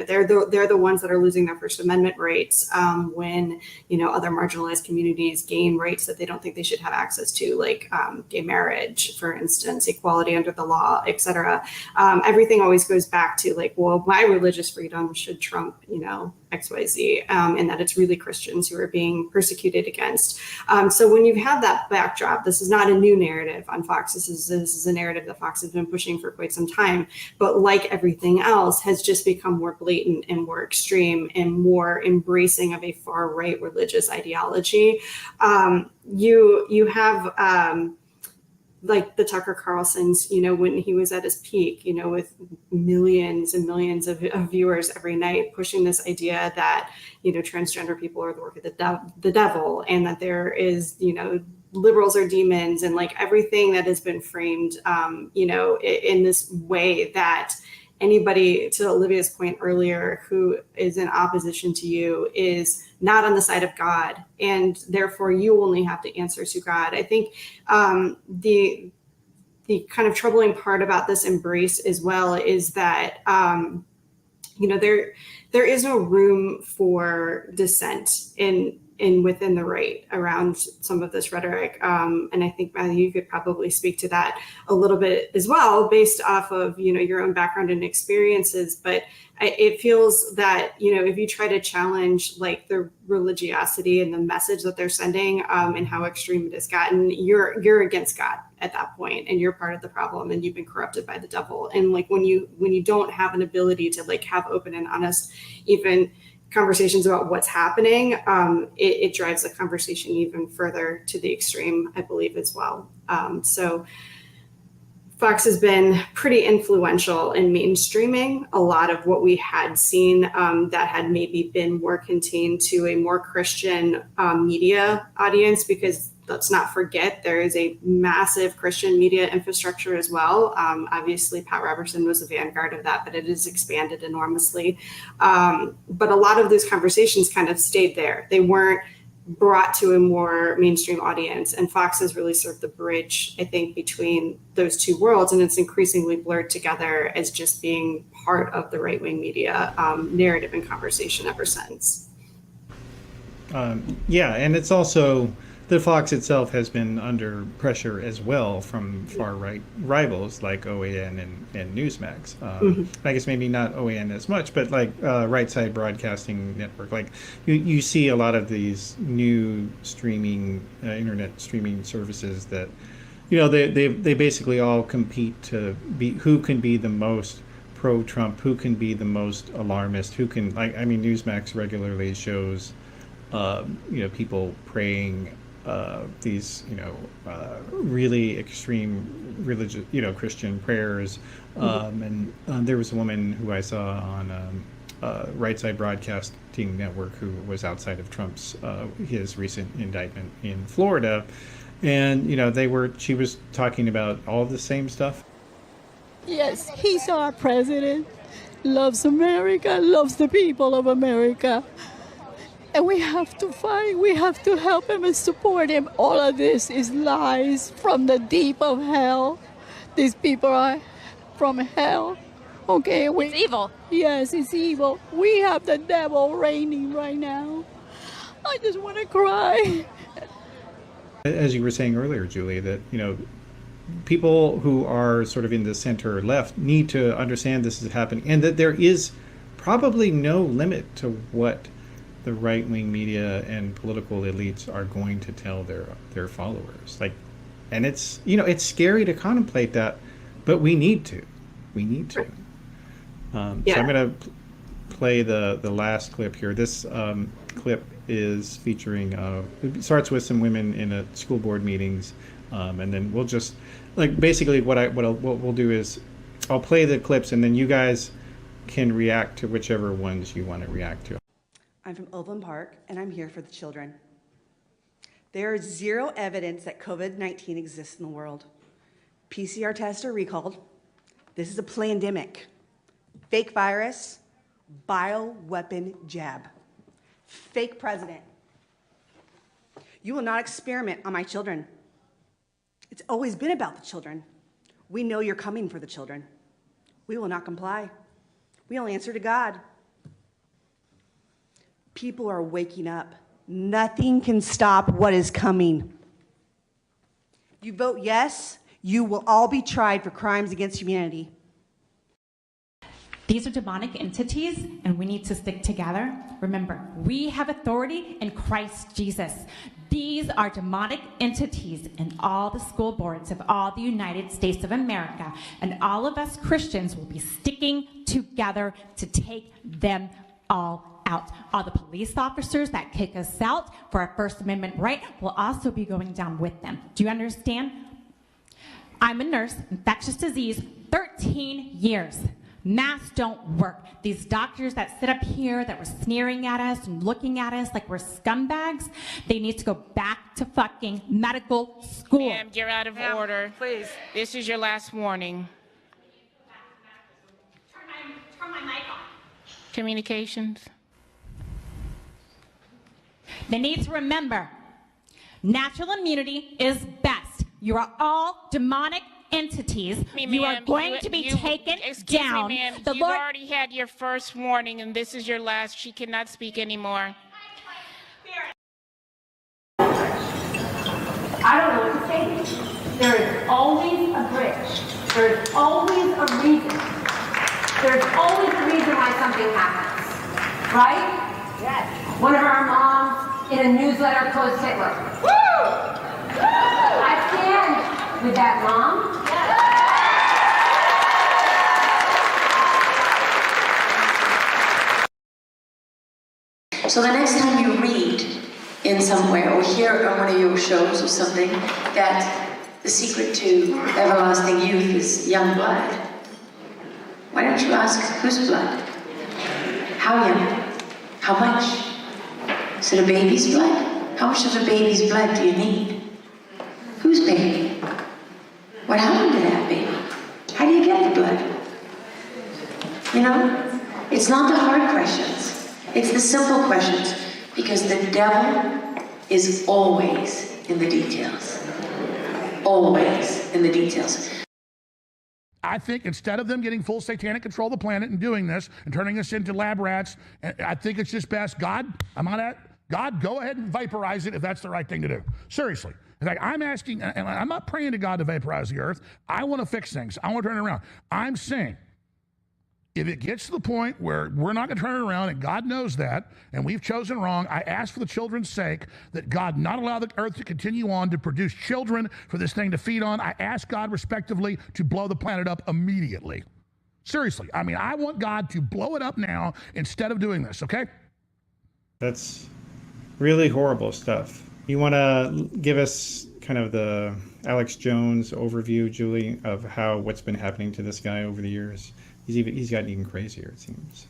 they're the ones that are losing their First Amendment rights when, other marginalized communities gain rights that they don't think they should have access to, like gay marriage, for instance, equality under the law, et cetera. Everything always goes back to like, well, my religious freedom should trump, XYZ, and that it's really Christians who are being persecuted against. So when you have that backdrop, this is not a new narrative on Fox. This is a narrative that Fox has been pushing for quite some time, but like everything else has just become more blatant and more extreme and more embracing of a far right religious ideology. You have like the Tucker Carlsons, when he was at his peak, with millions and millions of viewers every night, pushing this idea that, transgender people are the work of the devil, and that there is, liberals are demons, and like everything that has been framed, in this way that anybody, to Olivia's point earlier, who is in opposition to you is not on the side of God, and therefore you only have to answer to God. I think the kind of troubling part about this embrace as well is that there is no room for dissent in within the right around some of this rhetoric. And I think, Matthew, you could probably speak to that a little bit as well, based off of, your own background and experiences. But it feels that, if you try to challenge like the religiosity and the message that they're sending, and how extreme it has gotten, you're against God at that point, and you're part of the problem, and you've been corrupted by the devil. And like when you don't have an ability to like have open and honest, even conversations about what's happening, it drives the conversation even further to the extreme, I believe, as well. So Fox has been pretty influential in mainstreaming a lot of what we had seen that had maybe been more contained to a more Christian media audience, because let's not forget there is a massive Christian media infrastructure as well. Obviously, Pat Robertson was a vanguard of that, but it has expanded enormously. But a lot of those conversations kind of stayed there. They weren't brought to a more mainstream audience. And Fox has really served the bridge, I think, between those two worlds. And it's increasingly blurred together as just being part of the right-wing media narrative and conversation ever since. Yeah, and it's also, the Fox itself has been under pressure as well from far-right rivals like OAN and Newsmax. I guess maybe not OAN as much, but like Right Side Broadcasting Network. Like you see a lot of these new streaming, internet streaming services that, they basically all compete to be who can be the most pro-Trump, who can be the most alarmist, who can, Newsmax regularly shows, people praying these, really extreme religious, Christian prayers. And there was a woman who I saw on Right Side Broadcasting Network who was outside of Trump's, his recent indictment in Florida. And, she was talking about all the same stuff. Yes, he's our president, loves America, loves the people of America. And we have to fight. We have to help him and support him. All of this is lies from the deep of hell. These people are from hell. Okay, it's evil. Yes, it's evil. We have the devil reigning right now. I just want to cry. As you were saying earlier, Julie, that, people who are sort of in the center left need to understand this is happening, and that there is probably no limit to what the right-wing media and political elites are going to tell their followers. And it's, it's scary to contemplate that, but we need to. So I'm going to play the last clip here. This clip is featuring, it starts with some women in school board meetings, and then we'll just, basically what we'll do is I'll play the clips, and then you guys can react to whichever ones you want to react to. I'm from Overland Park, and I'm here for the children. There is zero evidence that COVID-19 exists in the world. PCR tests are recalled. This is a plandemic. Fake virus, bioweapon jab. Fake president. You will not experiment on my children. It's always been about the children. We know you're coming for the children. We will not comply. We will answer to God. People are waking up. Nothing can stop what is coming. You vote yes, you will all be tried for crimes against humanity. These are demonic entities, and we need to stick together. Remember, we have authority in Christ Jesus. These are demonic entities in all the school boards of all the United States of America, and all of us Christians will be sticking together to take them all out. All the police officers that kick us out for our First Amendment right will also be going down with them. Do you understand? I'm a nurse, infectious disease, 13 years. Masks don't work. These doctors that sit up here that were sneering at us and looking at us like we're scumbags, they need to go back to fucking medical school. Ma'am, you're out of order. Please. This is your last warning. Turn my mic on. Communications. They need to remember, natural immunity is best. You are all demonic entities. Me, You are ma'am, going to be taken excuse down. Me, ma'am, The you've Lord. already had your first warning, and this is your last. She cannot speak anymore. I don't know what to say to you. There is always a bridge. There's always a reason. There's always a reason why something happens. Right? Yes. One of our moms in a newsletter quotes Hitler. Woo! I stand with that mom. So the next time you read in somewhere or hear on one of your shows or something that the secret to everlasting youth is young blood, why don't you ask whose blood? How young? How much? Is it a baby's blood? How much of a baby's blood do you need? Whose baby? What happened to that baby? How do you get the blood? You know, it's not the hard questions. It's the simple questions, because the devil is always in the details. Always in the details. I think instead of them getting full satanic control of the planet and doing this and turning us into lab rats, I think it's just best, God, God, go ahead and vaporize it if that's the right thing to do. Seriously. In fact, I'm asking, and I'm not praying to God to vaporize the earth. I want to fix things. I want to turn it around. I'm saying, if it gets to the point where we're not going to turn it around, and God knows that, and we've chosen wrong, I ask for the children's sake that God not allow the earth to continue on to produce children for this thing to feed on. I ask God respectively to blow the planet up immediately. Seriously. I mean, I want God to blow it up now instead of doing this, okay? That's really horrible stuff. You want to give us kind of the Alex Jones overview, Julie, of what's been happening to this guy over the years? He's gotten even crazier, it seems.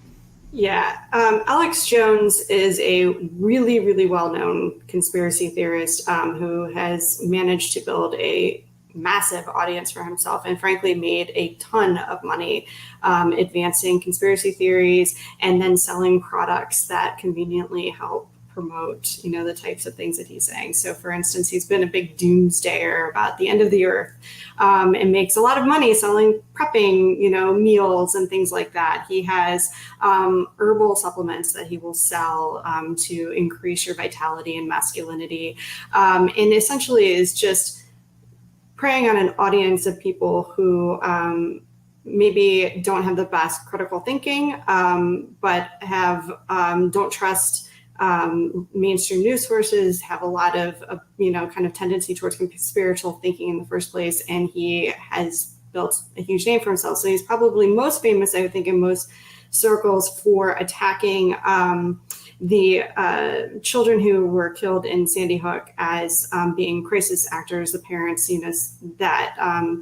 Yeah, Alex Jones is a really, really well-known conspiracy theorist who has managed to build a massive audience for himself and frankly made a ton of money advancing conspiracy theories and then selling products that conveniently help promote, the types of things that he's saying. So for instance, he's been a big doomsdayer about the end of the earth and makes a lot of money selling prepping, meals and things like that. He has herbal supplements that he will sell to increase your vitality and masculinity. And essentially is just preying on an audience of people who maybe don't have the best critical thinking, but don't trust mainstream news sources, have a lot of kind of tendency towards spiritual thinking in the first place. And he has built a huge name for himself. So he's probably most famous, I would think, in most circles for attacking the children who were killed in Sandy Hook as being crisis actors, the parents, that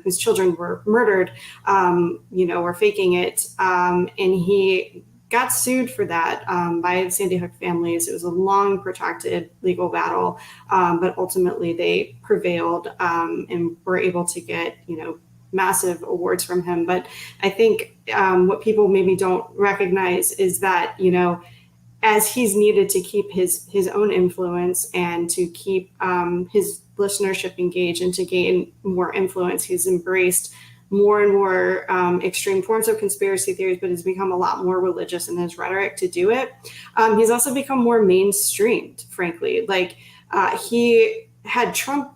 whose children were murdered, were faking it. And he got sued for that by the Sandy Hook families. It was a long, protracted legal battle, but ultimately they prevailed and were able to get, massive awards from him. But I think what people maybe don't recognize is that, as he's needed to keep his own influence and to keep his listenership engaged and to gain more influence, he's embraced more and more extreme forms of conspiracy theories, but has become a lot more religious in his rhetoric to do it. He's also become more mainstreamed, frankly. Like he had Trump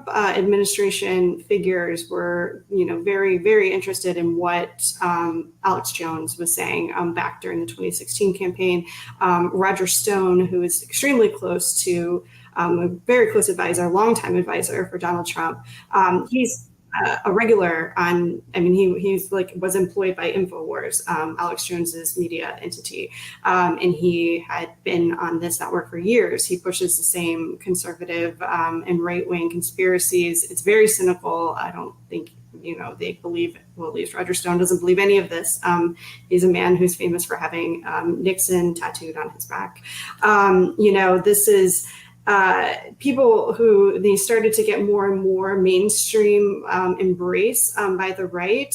administration figures were, very, very interested in what Alex Jones was saying back during the 2016 campaign. Roger Stone, who is extremely close to a very close advisor, longtime advisor for Donald Trump, he's a regular on, he's was employed by InfoWars, Alex Jones's media entity. And he had been on this network for years. He pushes the same conservative and right-wing conspiracies. It's very cynical. I don't think, they believe, well, at least Roger Stone doesn't believe any of this. He's a man who's famous for having Nixon tattooed on his back. This is, people who they started to get more and more mainstream embrace by the right.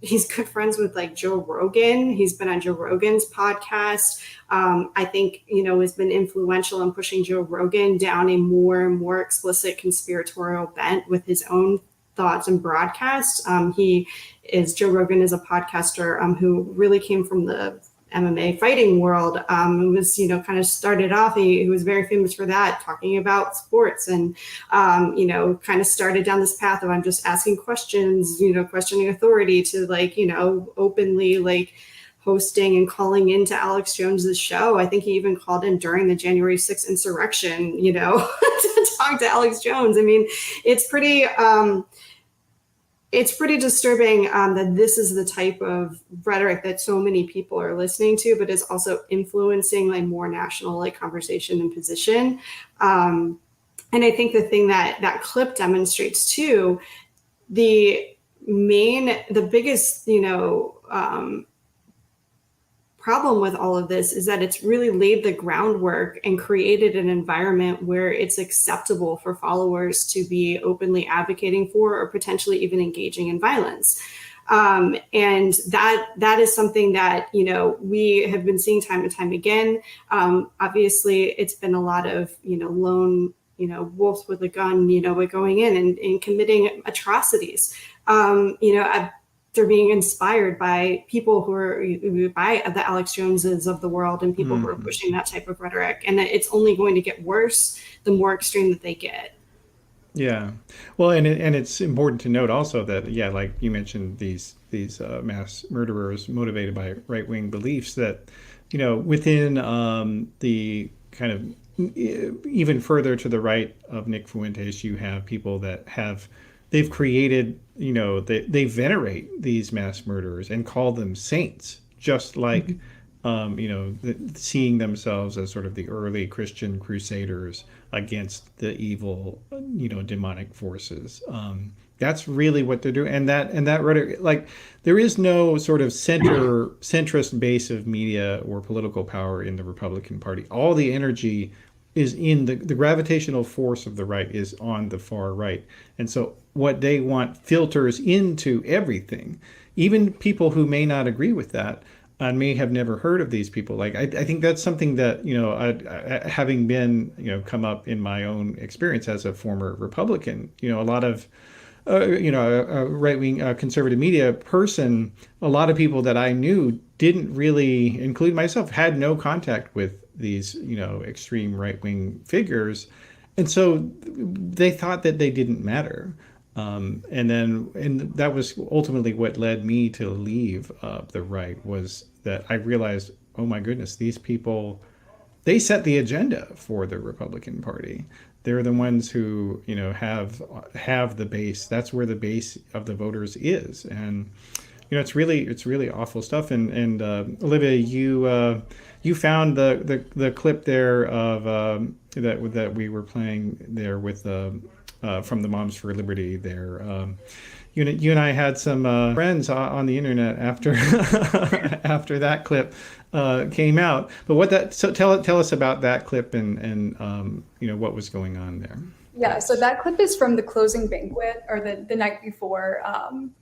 He's good friends with Joe Rogan. He's been on Joe Rogan's podcast. I think, has been influential in pushing Joe Rogan down a more and more explicit conspiratorial bent with his own thoughts and broadcast. Joe Rogan is a podcaster who really came from the MMA fighting world. Was, kind of started off, he was very famous for that, talking about sports, and, kind of started down this path of I'm just asking questions, questioning authority, to openly hosting and calling into Alex Jones's show. I think he even called in during the January 6th insurrection, to talk to Alex Jones. I mean, it's pretty disturbing that this is the type of rhetoric that so many people are listening to, but is also influencing more national conversation and position. And I think the thing that clip demonstrates too, the biggest, problem with all of this is that it's really laid the groundwork and created an environment where it's acceptable for followers to be openly advocating for or potentially even engaging in violence. And that is something that, we have been seeing time and time again. Obviously, it's been a lot of, lone, wolves with a gun, going in and committing atrocities. They're being inspired by people who are by the Alex Joneses of the world and people who are pushing that type of rhetoric. And it's only going to get worse the more extreme that they get. Yeah. Well, and it's important to note also that, like you mentioned, these mass murderers motivated by right-wing beliefs, that, within the kind of even further to the right of Nick Fuentes, you have people that they've created, they venerate these mass murderers and call them saints, just like, seeing themselves as sort of the early Christian crusaders against the evil, demonic forces. That's really what they're doing. And that rhetoric, there is no sort of centrist base of media or political power in the Republican Party. All the energy is in the gravitational force of the right is on the far right. And so what they want filters into everything. Even people who may not agree with that and may have never heard of these people. I think that's something that, having been, come up in my own experience as a former Republican, a lot of, a right-wing conservative media person, a lot of people that I knew didn't really, include myself, had no contact with these, extreme right-wing figures. And so they thought that they didn't matter. And that was ultimately what led me to leave the right, was that I realized, oh my goodness, these people, they set the agenda for the Republican Party. They're the ones who, have the base. That's where the base of the voters is. And, it's really awful stuff. And Olivia, you found the clip there of that we were playing there with from the Moms for Liberty there. You and I had some friends on the internet after after that clip came out. But tell us about that clip and what was going on there. Yeah, so that clip is from the closing banquet, or the night before,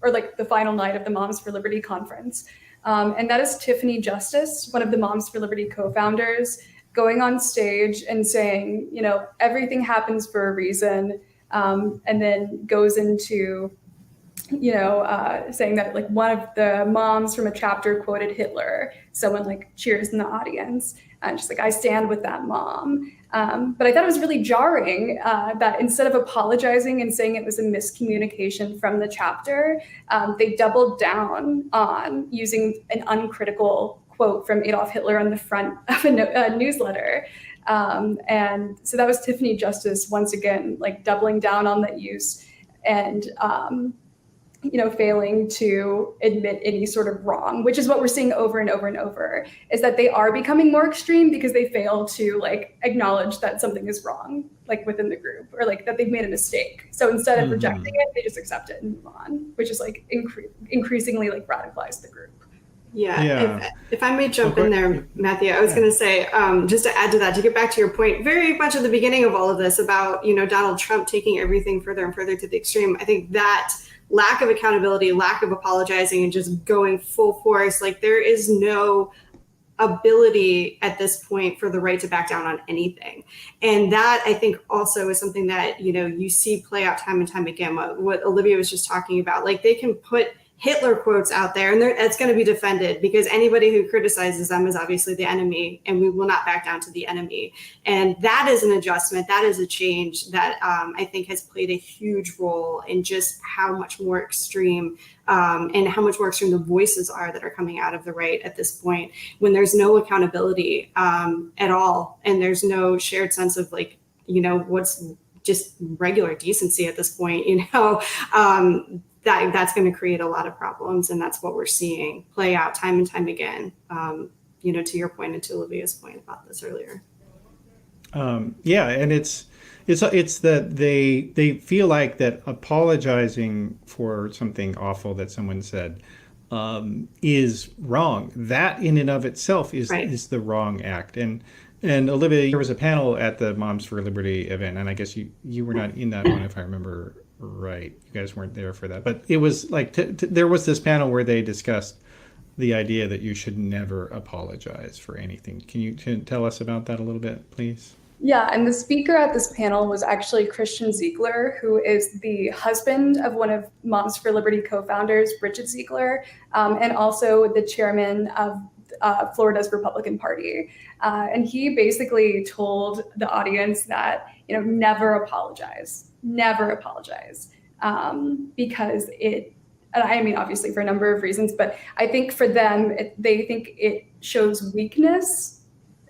or the final night of the Moms for Liberty conference. And that is Tiffany Justice, one of the Moms for Liberty co-founders, going on stage and saying, everything happens for a reason, and then goes into, saying that one of the moms from a chapter quoted Hitler. Someone cheers in the audience, and she's like, I stand with that mom. But I thought it was really jarring that instead of apologizing and saying it was a miscommunication from the chapter, they doubled down on using an uncritical quote from Adolf Hitler on the front of a newsletter. And so that was Tiffany Justice once again, doubling down on that use and, failing to admit any sort of wrong, which is what we're seeing over and over and over, is that they are becoming more extreme because they fail to acknowledge that something is wrong, within the group, or that they've made a mistake. So instead of rejecting it, they just accept it and move on, which is increasingly radicalize the group. Yeah. If I may jump in there, Matthew, I was going to say, just to add to that, to get back to your point, very much at the beginning of all of this about, Donald Trump taking everything further and further to the extreme. I think that lack of accountability, lack of apologizing, and just going full force, there is no ability at this point for the right to back down on anything. And that, I think, also is something that, you see play out time and time again, what Olivia was just talking about. Like, they can put Hitler quotes out there, and it's going to be defended because anybody who criticizes them is obviously the enemy, and we will not back down to the enemy. And that is an adjustment. That is a change that I think has played a huge role in just how much more extreme and how much more extreme the voices are that are coming out of the right at this point, when there's no accountability at all, and there's no shared sense of what's just regular decency at this point. That's going to create a lot of problems, and that's what we're seeing play out time and time again. To your point and to Olivia's point about this earlier. Yeah, and it's that they feel like that apologizing for something awful that someone said is wrong. That in and of itself is the wrong act. And Olivia, there was a panel at the Moms for Liberty event, and I guess you were not in that one, if I remember right. You guys weren't there for that, but it was like there was this panel where they discussed the idea that you should never apologize for anything. Can you tell us about that a little bit, please? Yeah, and the speaker at this panel was actually Christian Ziegler, who is the husband of one of Moms for Liberty co-founders, Bridget Ziegler, and also the chairman of Florida's Republican Party. And he basically told the audience that, never apologize, because obviously for a number of reasons, but I think for them, they think it shows weakness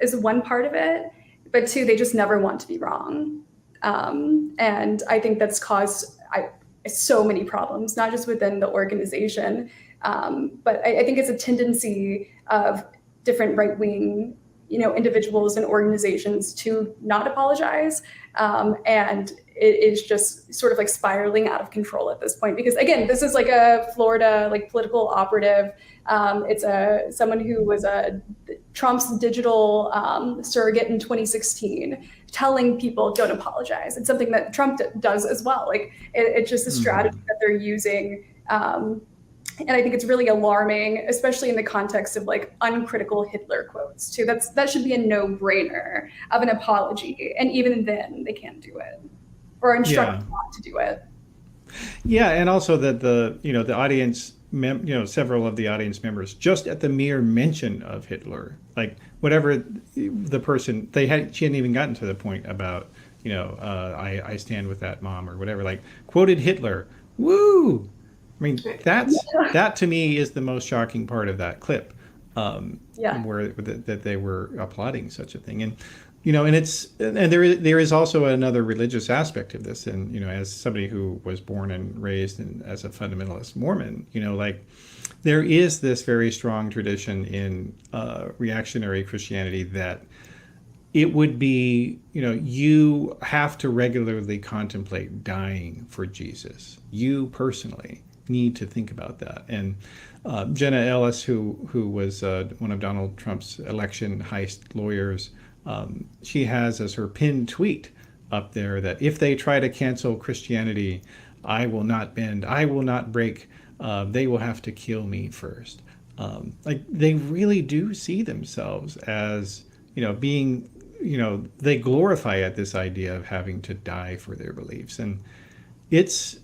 is one part of it, but two, they just never want to be wrong. And I think that's caused so many problems, not just within the organization, but I think it's a tendency of different right-wing, individuals and organizations to not apologize. And it is just sort of like spiraling out of control at this point, because again, this is like a Florida political operative. It's someone who was Trump's digital surrogate in 2016, telling people don't apologize. It's something that Trump does as well. It's just a strategy that they're using. And I think it's really alarming, especially in the context of uncritical Hitler quotes too. That should be a no-brainer of an apology, and even then they can't do it, or instruct not to do it. Yeah, and also that the audience, several of the audience members, just at the mere mention of Hitler, whatever the person she hadn't even gotten to the point about I stand with that mom or whatever, quoted Hitler. Woo! I mean, that to me is the most shocking part of that clip, where that they were applauding such a thing, and there is also another religious aspect of this, and as somebody who was born and raised as a fundamentalist Mormon, there is this very strong tradition in reactionary Christianity that it would be, you have to regularly contemplate dying for Jesus. You personally need to think about that. And Jenna Ellis, who was one of Donald Trump's election heist lawyers, she has as her pinned tweet up there that if they try to cancel Christianity, I will not bend, I will not break, they will have to kill me first. They really do see themselves as, being, they glorify at this idea of having to die for their beliefs. And it's,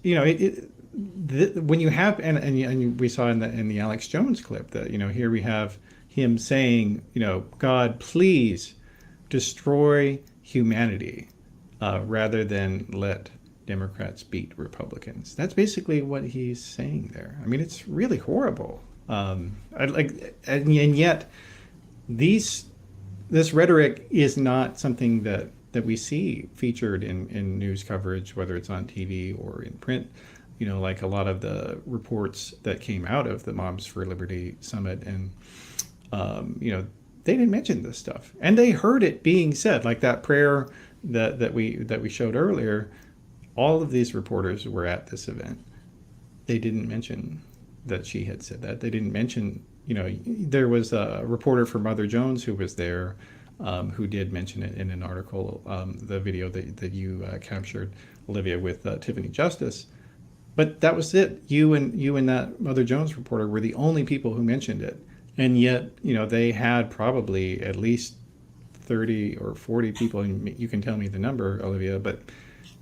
when you have, and we saw in the Alex Jones clip that, here we have him saying, God, please destroy humanity rather than let Democrats beat Republicans. That's basically what he's saying there. I mean, it's really horrible. And yet this rhetoric is not something that we see featured in news coverage, whether it's on TV or in print. Like a lot of the reports that came out of the Moms for Liberty Summit, and they didn't mention this stuff, and they heard it being said, like that prayer that we showed earlier. All of these reporters were at this event. They didn't mention that she had said that. They didn't mention, there was a reporter from Mother Jones who was there, who did mention it in an article, the video that you captured, Olivia, with Tiffany Justice. But that was it. You and that Mother Jones reporter were the only people who mentioned it. And yet, they had probably at least 30 or 40 people, and you can tell me the number, Olivia, but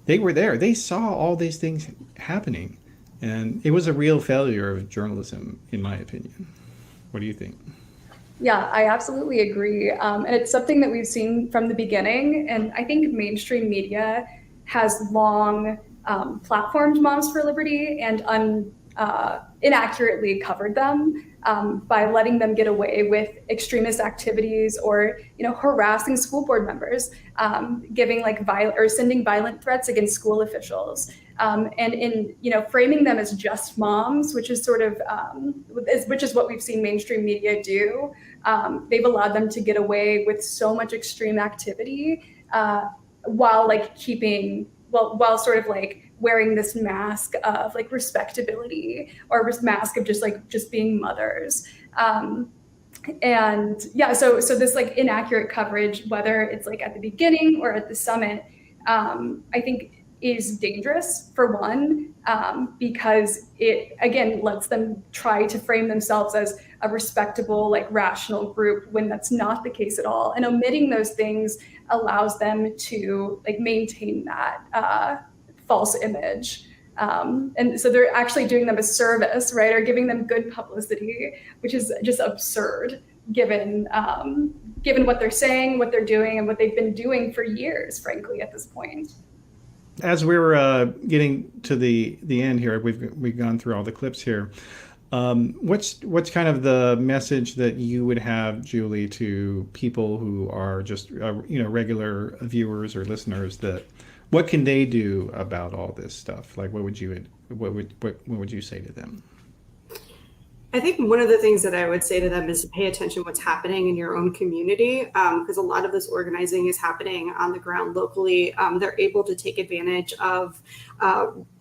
they were there. They saw all these things happening. And it was a real failure of journalism, in my opinion. What do you think? Yeah, I absolutely agree. And it's something that we've seen from the beginning. And I think mainstream media has long platformed Moms for Liberty and inaccurately covered them by letting them get away with extremist activities or harassing school board members, giving or sending violent threats against school officials, and in framing them as just moms, which is sort of which is what we've seen mainstream media do. They've allowed them to get away with so much extreme activity while while sort of wearing this mask of respectability or this mask of just being mothers. And yeah, so this inaccurate coverage, whether it's at the beginning or at the summit, I think is dangerous for one, because it again lets them try to frame themselves as a respectable, rational group when that's not the case at all. And omitting those things allows them to maintain that false image. And so they're actually doing them a service, right? Or giving them good publicity, which is just absurd given what they're saying, what they're doing, and what they've been doing for years, frankly, at this point. As we're getting to the end here, we've gone through all the clips here. What's kind of the message that you would have, Julie, to people who are just regular viewers or listeners? What can they do about all this stuff? What would you say to them? I think one of the things that I would say to them is to pay attention to what's happening in your own community, because a lot of this organizing is happening on the ground locally. They're able to take advantage of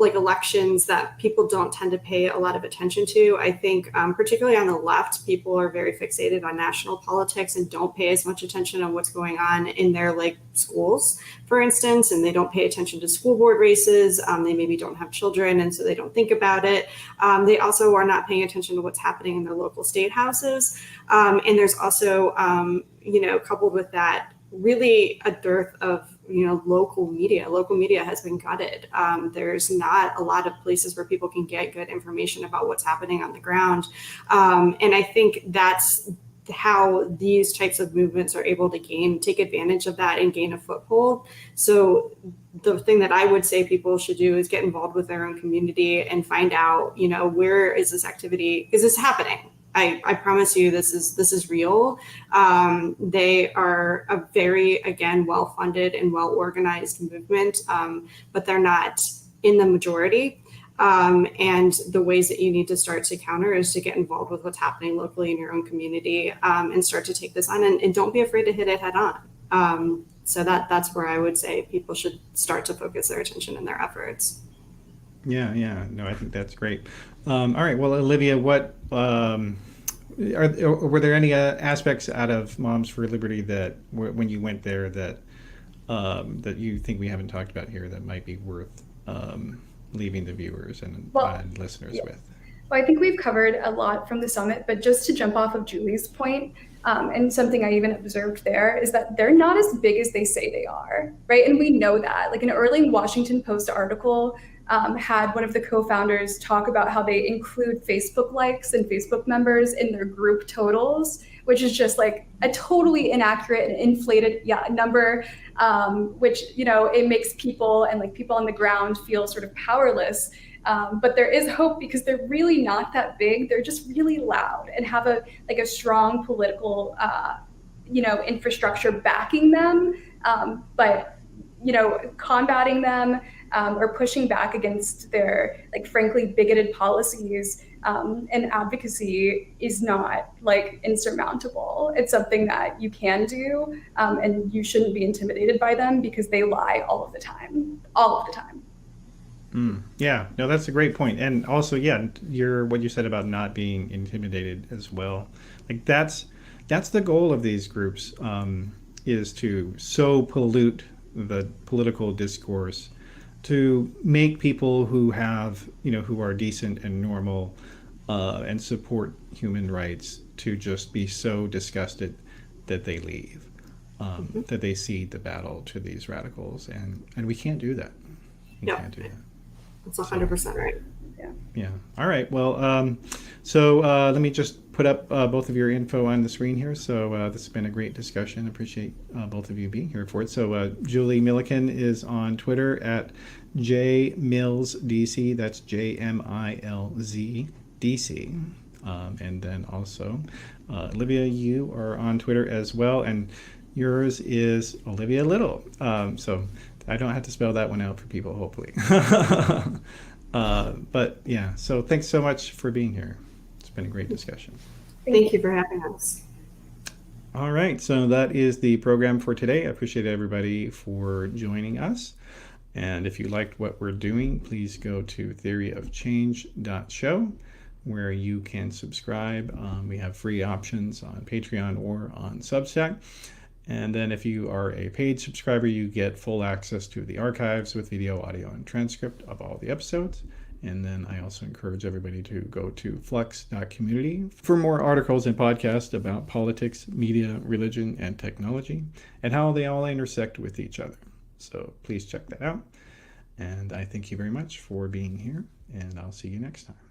elections that people don't tend to pay a lot of attention to. I think particularly on the left, people are very fixated on national politics and don't pay as much attention on what's going on in their schools, for instance, and they don't pay attention to school board races. They maybe don't have children, and so they don't think about it. They also are not paying attention to what's happening in their local state houses. And there's also, coupled with that, really a dearth of local media. Local media has been gutted. There's not a lot of places where people can get good information about what's happening on the ground. And I think that's how these types of movements are able to take advantage of that and gain a foothold. So the thing that I would say people should do is get involved with their own community and find out, where is this activity? Is this happening? I promise you this is real. They are a very, again, well-funded and well-organized movement, but they're not in the majority. And the ways that you need to start to counter is to get involved with what's happening locally in your own community, and start to take this on, and don't be afraid to hit it head on. So that's where I would say people should start to focus their attention and their efforts. Yeah. No, I think that's great. All right. Well, Olivia, were there any aspects out of Moms for Liberty that when you went there that you think we haven't talked about here that might be worth leaving the viewers and listeners with? Well, I think we've covered a lot from the summit, but just to jump off of Julie's point, and something I even observed there is that they're not as big as they say they are, right? And we know that. An early Washington Post article had one of the co-founders talk about how they include Facebook likes and Facebook members in their group totals, which is just a totally inaccurate and inflated number, which, it makes people and people on the ground feel sort of powerless. But there is hope because they're really not that big. They're just really loud and have a strong political, infrastructure backing them. But, combating them or pushing back against their, frankly, bigoted policies and advocacy is not insurmountable. It's something that you can do, and you shouldn't be intimidated by them because they lie all of the time. Yeah, no, that's a great point. And also, what you said about not being intimidated as well. That's the goal of these groups, is to so pollute the political discourse, to make people who have, who are decent and normal, and support human rights to just be so disgusted that they leave, that they cede the battle to these radicals, and we can't do that. We can't do that. That's 100% right. Yeah. All right. Well, so let me just put up both of your info on the screen here. So this has been a great discussion. Appreciate both of you being here for it. So Julie Millican is on Twitter at JMillsDC. That's JMILZDC. And then also, Olivia, you are on Twitter as well. And yours is Olivia Little. So I don't have to spell that one out for people, hopefully. But yeah, so thanks so much for being here. It's been a great discussion. Thank you for having us. All right, so that is the program for today. I appreciate everybody for joining us. And if you liked what we're doing, please go to theoryofchange.show, where you can subscribe. We have free options on Patreon or on Substack. And then if you are a paid subscriber, you get full access to the archives with video, audio, and transcript of all the episodes. And then I also encourage everybody to go to flux.community for more articles and podcasts about politics, media, religion, and technology, and how they all intersect with each other. So please check that out. And I thank you very much for being here, and I'll see you next time.